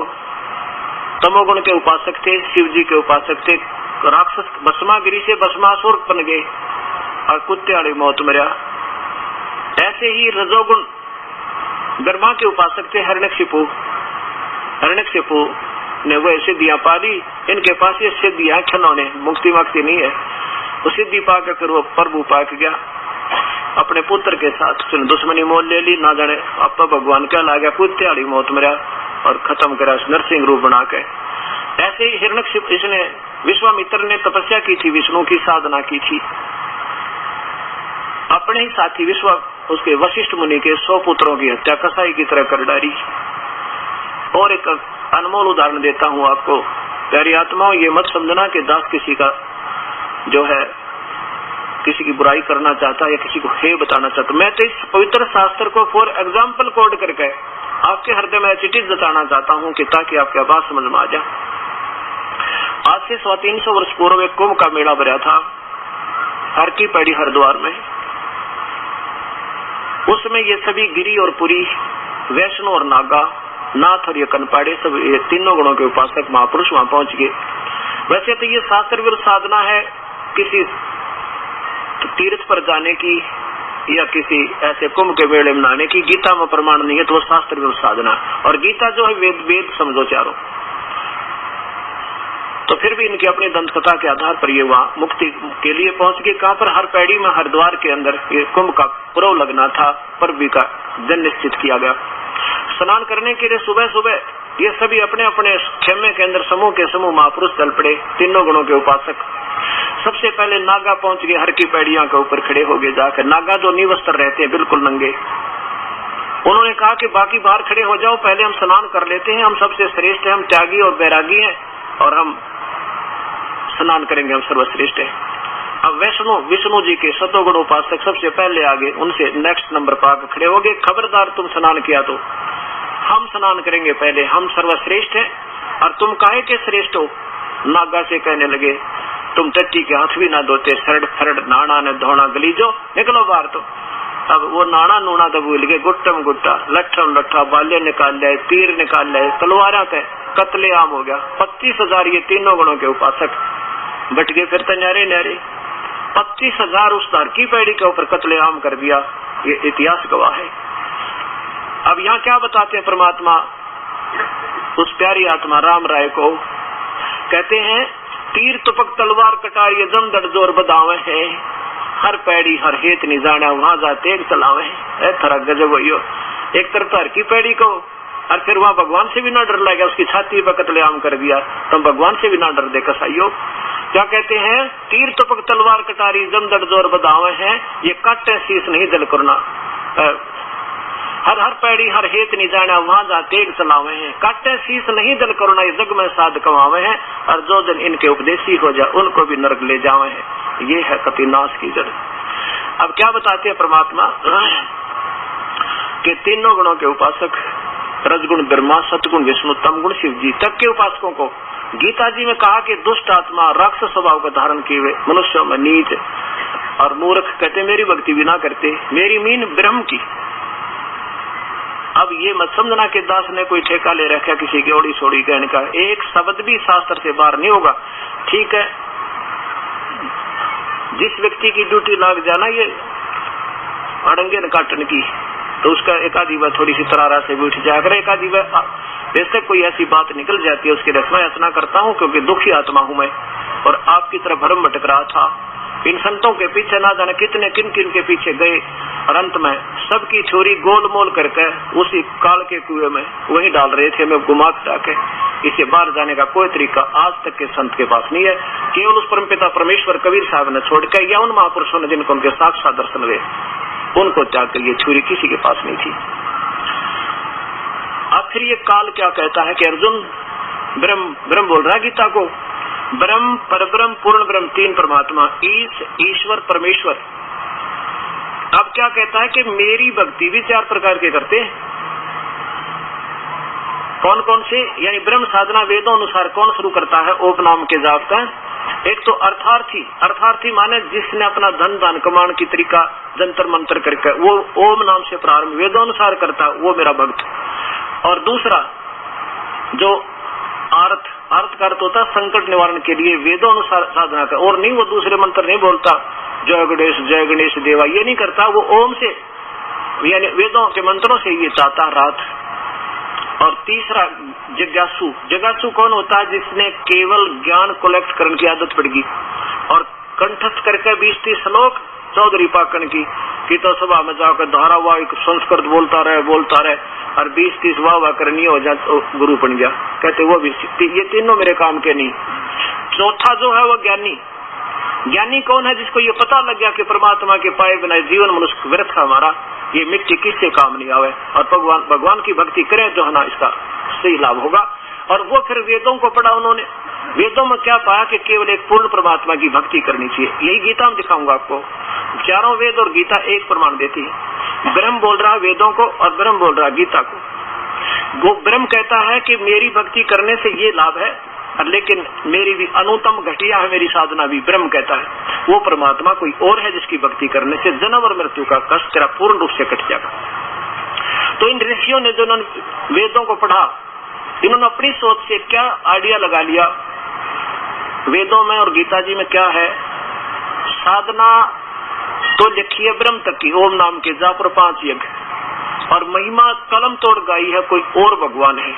S1: तमोगुण के उपासक थे, शिव जी के उपासक थे, राक्षस भस्मागिरी से भस्मासुर बन गए और कुत्ते वाली मौत मरा। ऐसे ही रजोगुण ब्रह्मा के उपासक थे हिरण्यकशिपु। हिरण्यकशिपु ने वो सिद्धियां पा ली, इनके पास ये सिद्धियां खिलौने, मुक्ति मुक्ति नहीं है। वो सिद्धि पाकर फिर वो प्रभु पाक गया, अपने पुत्र के साथ दुश्मनी मोल ले ली, ना जाने अब भगवान क्या ला गया, कुत्ते वाली मौत मरा और खत्म करा नरसिंह रूप बना के। ऐसे ही हिरण्यकशिपु, इसने विश्वामित्र ने तपस्या की थी, विष्णु की साधना की थी, अपने ही साथी विश्व उसके वशिष्ठ मुनि के 100 पुत्रों की हत्या कसाई की तरह कर डाली। और एक अनमोल उदाहरण देता हूँ आपको, प्यारी आत्माओं, ये मत समझना कि दास किसी का जो है किसी की बुराई करना चाहता है या किसी को हे बताना चाहता। मैं तो इस पवित्र शास्त्र को फॉर एग्जाम्पल कोड करके आपके हृदय में चिट्ठी जताना चाहता हूँ कि ताकि आपकी बात समझ में आ जाए। आज से 350 वर्ष पूर्व एक कुंभ का मेला भरा था हर की पैड़ी हरिद्वार में। उसमें ये सभी गिरी और पुरी, वैष्णो और नागा, नाथ और ये कनपाड़े, सब ये तीनों गुणों के उपासक महापुरुष वहां पहुंच गए। वैसे तो ये शास्त्र विरुद्ध साधना है किसी तीर्थ पर जाने की या किसी ऐसे कुंभ के मेले में नहाने की गीता में प्रमाण नहीं है, तो वो शास्त्र विरुद्ध साधना। और गीता जो है वेद समझो चारों। तो फिर भी इनकी अपनी दंत कथा के आधार पर ये वहां मुक्ति के लिए पहुंच गए। कहां पर? हर पैड़ी में, हरिद्वार के अंदर ये कुंभ का पर्व लगना था, पर्व का दिन निश्चित किया गया। स्नान करने के लिए सुबह सुबह ये सभी अपने अपने खेमे के अंदर समूह के समूह महापुरुष चल पड़े, तीनों गुणों के उपासक। सबसे पहले नागा पहुंच गए, हर की पैड़ियों के ऊपर खड़े हो गए जाकर। नागा जो निवस्त्र रहते हैं, बिल्कुल नंगे, उन्होंने कहा कि बाकी बाहर खड़े हो जाओ, पहले हम स्नान कर लेते हैं, हम सबसे श्रेष्ठ हैं, हम त्यागी और बैरागी हैं, और हम स्नान करेंगे, हम सर्वश्रेष्ठ हैं। अब विष्णु जी के सतोगुण उपासक सबसे पहले आगे, उनसे नेक्स्ट नंबर पर आकर खड़े हो गए। खबरदार, तुम स्नान किया तो हम स्नान करेंगे पहले, हम सर्वश्रेष्ठ हैं, और तुम काहे के श्रेष्ठ हो? नागा से कहने लगे, तुम टट्टी के हाथ भी ना धोते, सरड फरड नाना ने धोना गलीजो, निकलो बाहर। तो अब वो नाना नूना तो भूल गए, गुट्टम गुट्टा, लट्ठम लट्ठा, बाल्य निकाल लिया, तीर निकाल लिया, तलवारा थे, कत्ले आम हो गया। 25,000 ये तीनों गुणों के उपासक बट गए फिर तन्यारे न्यारे। 25,000 उस तार की पैड़ी के ऊपर कत्ले आम कर दिया, ये इतिहास गवाह है। अब यहाँ क्या बताते हैं परमात्मा उस प्यारी आत्मा राम राय को? कहते हैं, तीर तुपक तलवार कटार ये जम दड़ जोर बदावे है, हर पैड़ी हर हेत नहीं जाना, वहां जाते चलावे है। थरा गजब हो, एक तरफ हर की पैड़ी को, और फिर वहां भगवान से भी ना डर लगा, उसकी छाती पर कत्लेआम कर दिया, तुम भगवान से भी ना डर दे कसाइयो। क्या कहते हैं? तीर तुपक तलवार कटारी जम दड़ जोर बदावे है, ये काटे शीश नहीं जल करना, हर हर पैड़ी हर हेत नहीं जाना, वहां जा तेग चलावे हैं, काटे शीश नहीं जल करुणा, ये जग में साध कमावे हैं, और जो जन इनके उपदेशी हो जाए उनको भी नरक ले जावे हैं। ये है कपिनाश की जड़। अब क्या बताते हैं परमात्मा कि तीनों गुणों के उपासक, रजगुण ब्रह्मा, सतगुण विष्णु, तम गुण शिव जी तक के उपासकों को गीता जी में कहा कि दुष्ट आत्मा राक्षस स्वभाव का धारण किए हुए मनुष्यों में नीच और मूर्ख, कहते मेरी भक्ति भी ना करते, मेरी मीन ब्रह्म की। अब ये मत समझना कि दास ने कोई ठेका ले रखा किसी की ओड़ी सोड़ी कहने का, एक शब्द भी शास्त्र से बाहर नहीं होगा। ठीक है, जिस व्यक्ति की ड्यूटी लग जाना ये अड़ंगे न काटन की, तो उसका एकाधी बार थोड़ी सी तरारा से भी उठ जाया करे, एकाधी बार जैसे कोई ऐसी बात निकल जाती है उसकी रक्षा याचना करता हूँ, क्योंकि दुखी आत्मा हूँ मैं, और आपकी तरफ भ्रम भटक रहा था। इन संतों के पीछे ना जाने कितने किन किन के पीछे गए, और अंत में सबकी छोरी गोल मोल करके उसी काल के कुएं में वही डाल रहे थे, मैं घुमा के। इसे बाहर जाने का कोई तरीका आज तक के संत के पास नहीं है। केवल उस परमपिता परमेश्वर कबीर साहब ने छोड़कर, या उन महापुरुषों ने जिनको उनके साक्षात दर्शन हुए, उनको त्याग कर ये छुरी किसी के पास नहीं थी। आखिर ये काल क्या कहता है कि अर्जुन ब्रह्म बोल रहा है गीता को, ब्रह्म, परब्रह्म, पूर्ण ब्रह्म, तीन परमात्मा, ईश्वर परमेश्वर। अब क्या कहता है कि मेरी भक्ति भी 4 प्रकार के करते हैं। कौन कौन से? यानी ब्रह्म साधना वेदों अनुसार कौन शुरू करता है? ओम नाम के जाप का। एक तो अर्थार्थी, अर्थार्थी माने जिसने अपना धन दान कमाने की तरीका जंतर मंत्र करके वो ओम नाम से प्रारंभ वेदों अनुसार करता, वो मेरा भक्त। और दूसरा जो अर्थ का अर्थ होता संकट निवारण के लिए वेदों अनुसार साधना कर, और नहीं वो दूसरे मंत्र नहीं बोलता, जय गणेश देवा, ये नहीं करता, वो ओम से यानी वेदों के मंत्रों से ये चाहता रात। और तीसरा जिज्ञासु कौन होता है? जिसने केवल ज्ञान कलेक्ट करने की आदत पड़ गई और कंठस्थ करके 20-30 श्लोक चौधरी पाकन की तो सभा में जाकर धारा हुआ संस्कृत बोलता रहे और 20-30 वाह करनी हो जाए तो गुरु बन गया। कहते वो भी ये तीनों मेरे काम के नहीं। चौथा जो है वो ज्ञानी कौन है? जिसको ये पता लग गया कि परमात्मा के पाए बिना जीवन मनुष्य व्यर्थ है हमारा, ये मिट्टी किससे काम नहीं आवे, और भगवान की भक्ति करे जो है ना इसका सही लाभ होगा। और वो फिर वेदों को पढ़ा उन्होंने, वेदों में क्या पाया कि केवल एक पूर्ण परमात्मा की भक्ति करनी चाहिए। यही गीता में दिखाऊंगा आपको। चारों वेद और गीता एक प्रमाण देती है। ब्रह्म बोल रहा है वेदों को और ब्रह्म बोल रहा है गीता को। ब्रह्म कहता है कि मेरी भक्ति करने से ये लाभ है, लेकिन मेरी भी अनुतम घटिया है मेरी साधना भी, ब्रह्म कहता है। वो परमात्मा कोई और है जिसकी भक्ति करने से जन्म और मृत्यु का कष्ट तेरा पूर्ण रूप से कट जाएगा। तो इन ऋषियों ने जो वेदों को पढ़ा, इन्होंने अपनी सोच से क्या आइडिया लगा लिया, वेदों में और गीता जी में क्या है, साधना तो लिखिए ब्रह्म तक की ओम नाम के जाप और 5 यज्ञ, और महिमा कलम तोड़ गाई है कोई और भगवान है।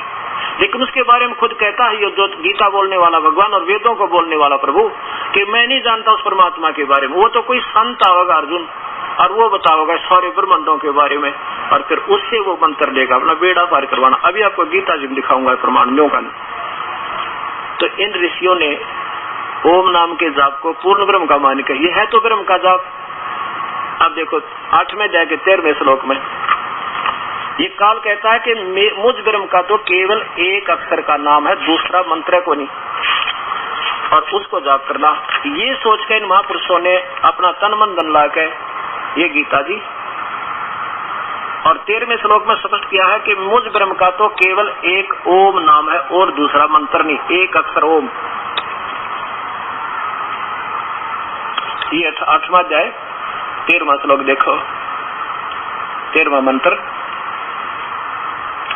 S1: लेकिन उसके बारे में खुद कहता है ये जो गीता बोलने वाला भगवान और वेदों को बोलने वाला प्रभु कि मैं नहीं जानता उस परमात्मा के बारे में। वो तो कोई संत आवेगा अर्जुन और वो बताओगा सारे ब्रह्मांडों के बारे में, और फिर उससे वो मंत्र लेगा अपना बेड़ा पार करवाना। अभी आपको गीता जी में दिखाऊंगा प्रमाणों का। तो इन ऋषियों ने ओम नाम के जाप को पूर्ण ब्रह्म का मान के, ये है तो ब्रह्म का जाप। अब देखो 8वें अध्याय के 13वें श्लोक में ये काल कहता है कि मुझ ब्रह्म का तो केवल एक अक्षर का नाम है, दूसरा मंत्र को नहीं, और उसको जाप करना। ये सोच के इन महापुरुषों ने अपना तन मन धन ला के ये गीता जी और 13वें श्लोक में स्पष्ट किया है कि मुझ ब्रह्म का तो केवल एक ओम नाम है और दूसरा मंत्र नहीं, एक अक्षर ओम। ये 8वां अध्याय 13वां श्लोक देखो, 13वां मंत्र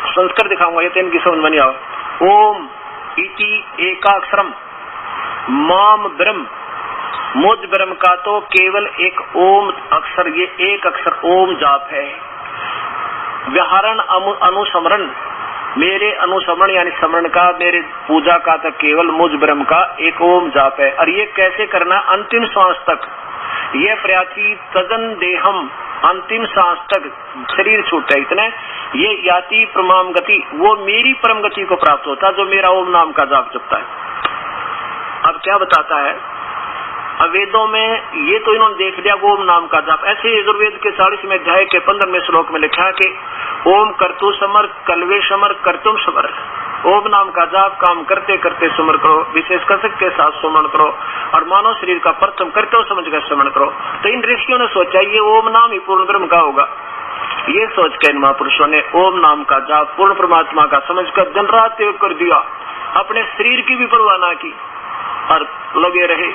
S1: संस्कृत दिखाऊंगा, ये तो इनकी समझ में नहीं आओ। ओम इति एकाक्षरम माम ब्रह्म, मुझ ब्रह्म का तो केवल एक ओम अक्षर, ये एक अक्षर ओम जाप है। व्याहरण अनुस्मरण, मेरे अनुस्मरण यानी स्मरण का, मेरे पूजा का तो केवल मुझ ब्रह्म का एक ओम जाप है। और ये कैसे करना? अंतिम सांस तक, ये प्रयाची तजन देहम, अंतिम सांस तक शरीर छूटे इतने, ये याति परमाम गति, वो मेरी परम गति को प्राप्त होता जो मेरा ओम नाम का जाप जपता है। अब क्या बताता है वेदों में, ये तो इन्होंने देख लिया ओम नाम का जाप। ऐसे यजुर्वेद के 40वें अध्याय के 15वें श्लोक में लिखा है कि ओम कर्तु समर कलवे समर कर्तुम समर, ओम नाम का जाप काम करते करते सुमर करो, विशेष कसक के साथ सुमरण करो, और मानव शरीर का प्रथम करते हो समझ कर स्मरण करो। तो इन ऋषियों ने सोचा ये ओम नाम ही पूर्ण ब्रह्म का होगा। ये सोच के इन महापुरुषों ने ओम नाम का जाप पूर्ण परमात्मा का समझकर दिन रात त्याग कर दिया, अपने शरीर की भी परवाह ना की और लगे रहे।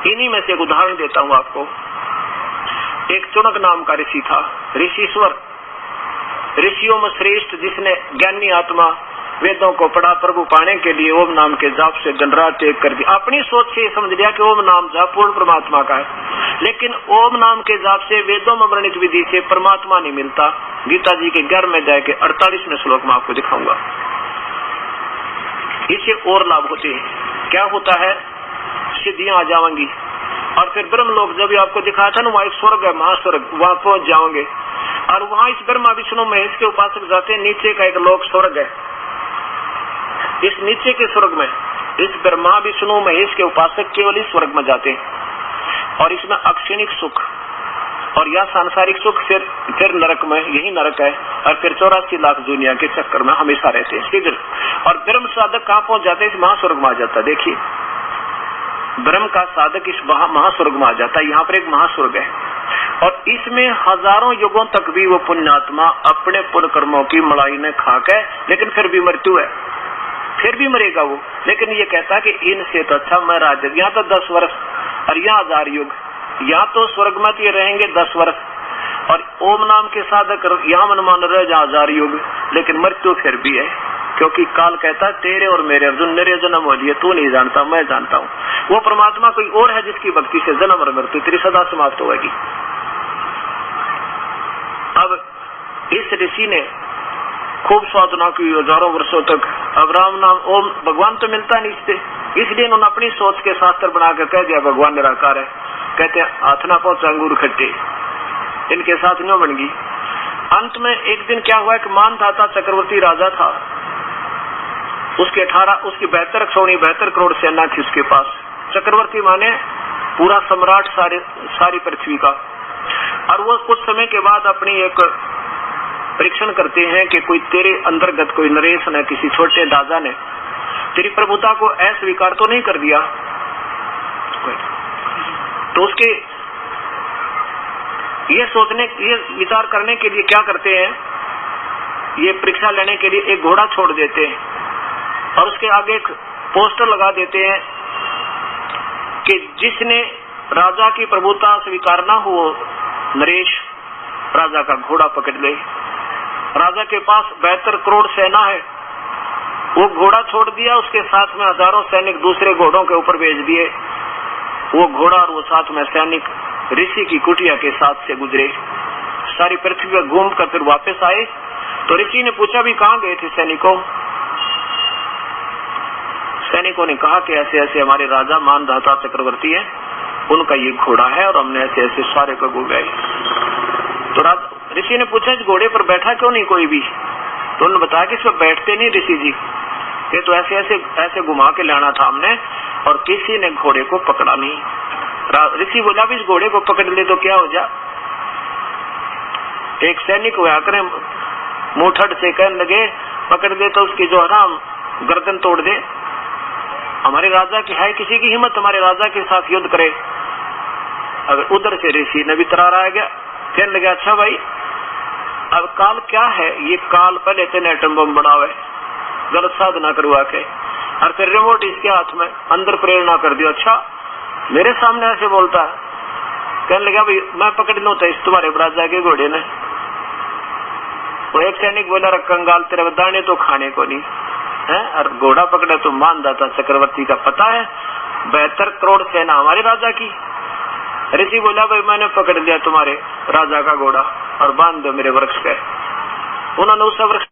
S1: इन्हीं में से एक उदाहरण देता हूँ आपको। एक चुनक नाम का ऋषि था, ऋषिश्वर, ऋषियों में श्रेष्ठ, जिसने ज्ञानी आत्मा वेदों को पढ़ा, प्रभु पाने के लिए ओम नाम के जाप से दिन रात एक कर दिया। अपनी सोच से समझ लिया कि ओम नाम जाप पूर्ण परमात्मा का है, लेकिन ओम नाम के जाप से वेदों में वर्णित विधि से परमात्मा नहीं मिलता। गीता जी के 11वें अध्याय के 48वें श्लोक में आपको दिखाऊंगा। इससे और लाभ होते हैं। क्या होता है? सिद्धियां आ जाएंगी, और फिर ब्रह्मलोक जब आपको दिखाया था ना, वहाँ एक स्वर्ग है, महास्वर्ग, वहाँ पहुंच जाओगे। और वहाँ इस ब्रह्मा विष्णु महेश के उपासक जाते हैं, नीचे का एक लोक स्वर्ग है। इस नीचे के स्वर्ग में इस ब्रह्मा विष्णु महेश के उपासक केवल इस स्वर्ग में जाते हैं, और इसमें अक्षणिक सुख और यह सांसारिक सुख फिर नरक में, यही नरक है, और फिर 84 लाख दुनिया के चक्कर में हमेशा रहते हैं शीघ्र। और ब्रह्म साधक कहाँ पहुंच जाते हैं? इस महास्वर्ग में आ जाता है। देखिए, ब्रह्म का साधक इस महास्वर्ग में आ जाता है। यहाँ पर एक महास्वर्ग है, और इसमें हजारों युगों तक भी वो पुण्यात्मा अपने पुण्य कर्मों की मलाई ने खा के, लेकिन फिर भी मृत्यु है, फिर भी मरेगा वो। लेकिन ये कहता है कि इनसे तो अच्छा मैं राज्य, यहाँ तो 10 वर्ष और यहाँ 1000 युग, यहाँ तो स्वर्ग में ये रहेंगे 10 वर्ष, और ओम नाम के साधक यहाँ मन मान रहे 1000 युग, लेकिन मृत्यु फिर भी है। क्योंकि काल कहता है तेरे और मेरे अर्जुन मेरे जन्म हो लिए, तू नहीं जानता मैं जानता हूँ। वो परमात्मा कोई और है जिसकी भक्ति से जन्म और मृत्यु तेरी सदा समाप्त होगी। अब इस ऋषि ने खूब साधना की हजारों वर्षों तक। अब राम नाम ओम, भगवान तो मिलता नहीं इससे, इसलिए इन्होंने अपनी सोच के शास्त्र बनाकर कह दिया भगवान निराकार है। कहते हैं हाथ ना पहुंचा अंगूर खट्टे, इनके साथ न बन गई। अंत में एक दिन क्या हुआ कि मानधाता चक्रवर्ती राजा था, उसकी 72 करोड़ सेना थी उसके पास। चक्रवर्ती माने पूरा सम्राट सारी पृथ्वी का। और वो कुछ समय के बाद अपनी एक परीक्षण करते हैं कि कोई तेरे अंतर्गत कोई नरेश ने, किसी छोटे राजा ने तेरी प्रभुता को अस्वीकार तो नहीं कर दिया। तो उसके ये विचार करने के लिए क्या करते हैं, ये परीक्षा लेने के लिए एक घोड़ा छोड़ देते हैं और उसके आगे एक पोस्टर लगा देते हैं कि जिसने राजा की प्रभुता स्वीकार न हो नरेश राजा का घोड़ा पकड़ ले। राजा के पास 72 करोड़ सेना है, वो घोड़ा छोड़ दिया, उसके साथ में हजारों सैनिक दूसरे घोड़ों के ऊपर भेज दिए। वो घोड़ा और वो साथ में सैनिक ऋषि की कुटिया के साथ से गुजरे, सारी पृथ्वी पर घूम कर फिर वापस आए। तो ऋषि ने पूछा भी कहाँ गए थे सैनिकों? सैनिकों ने कहा कि ऐसे ऐसे हमारे राजा मानधाता चक्रवर्ती है, उनका ये घोड़ा है और हमने ऐसे ऐसे सारे को घुमाए। तो ऋषि ने पूछा इस घोड़े पर बैठा क्यों नहीं कोई भी? तो उन्होंने बताया कि इसमें बैठते नहीं ऋषि जी, ये तो ऐसे ऐसे ऐसे घुमा के लाना था हमने और किसी ने घोड़े को पकड़ा नहीं। ऋषि बोला भी इस घोड़े को पकड़ ले तो क्या हो जा? एक सैनिक हुआ करे मुठड़ से कहने लगे पकड़ दे तो उसकी जो है ना गर्दन तोड़ दे। हमारे राजा की है किसी की हिम्मत हमारे राजा के साथ युद्ध करे? अगर उधर से ऋषि ने भी तरार आ गया, कहने लगे अच्छा भाई अब काल क्या है? ये काल पहले तेने एटम बम बनावे, गलत साधना करवा के, और फिर रिमोट इसके हाथ में, अंदर प्रेरणा कर दियो। अच्छा मेरे सामने ऐसे बोलता है? कहने लगा भाई मैं पकड़ लूं तो इस तुम्हारे राजा के घोड़े ने। वो एक सैनिक बोला कंगाल तेरे दाने तो खाने को नहीं है, और घोड़ा पकड़ा तो मानधाता चक्रवर्ती का पता है 72 करोड़ सेना हमारे राजा की। ऋषि बोला भाई मैंने पकड़ लिया तुम्हारे राजा का घोड़ा और बांध दो मेरे वृक्ष पे। उन्होंने उस वृक्ष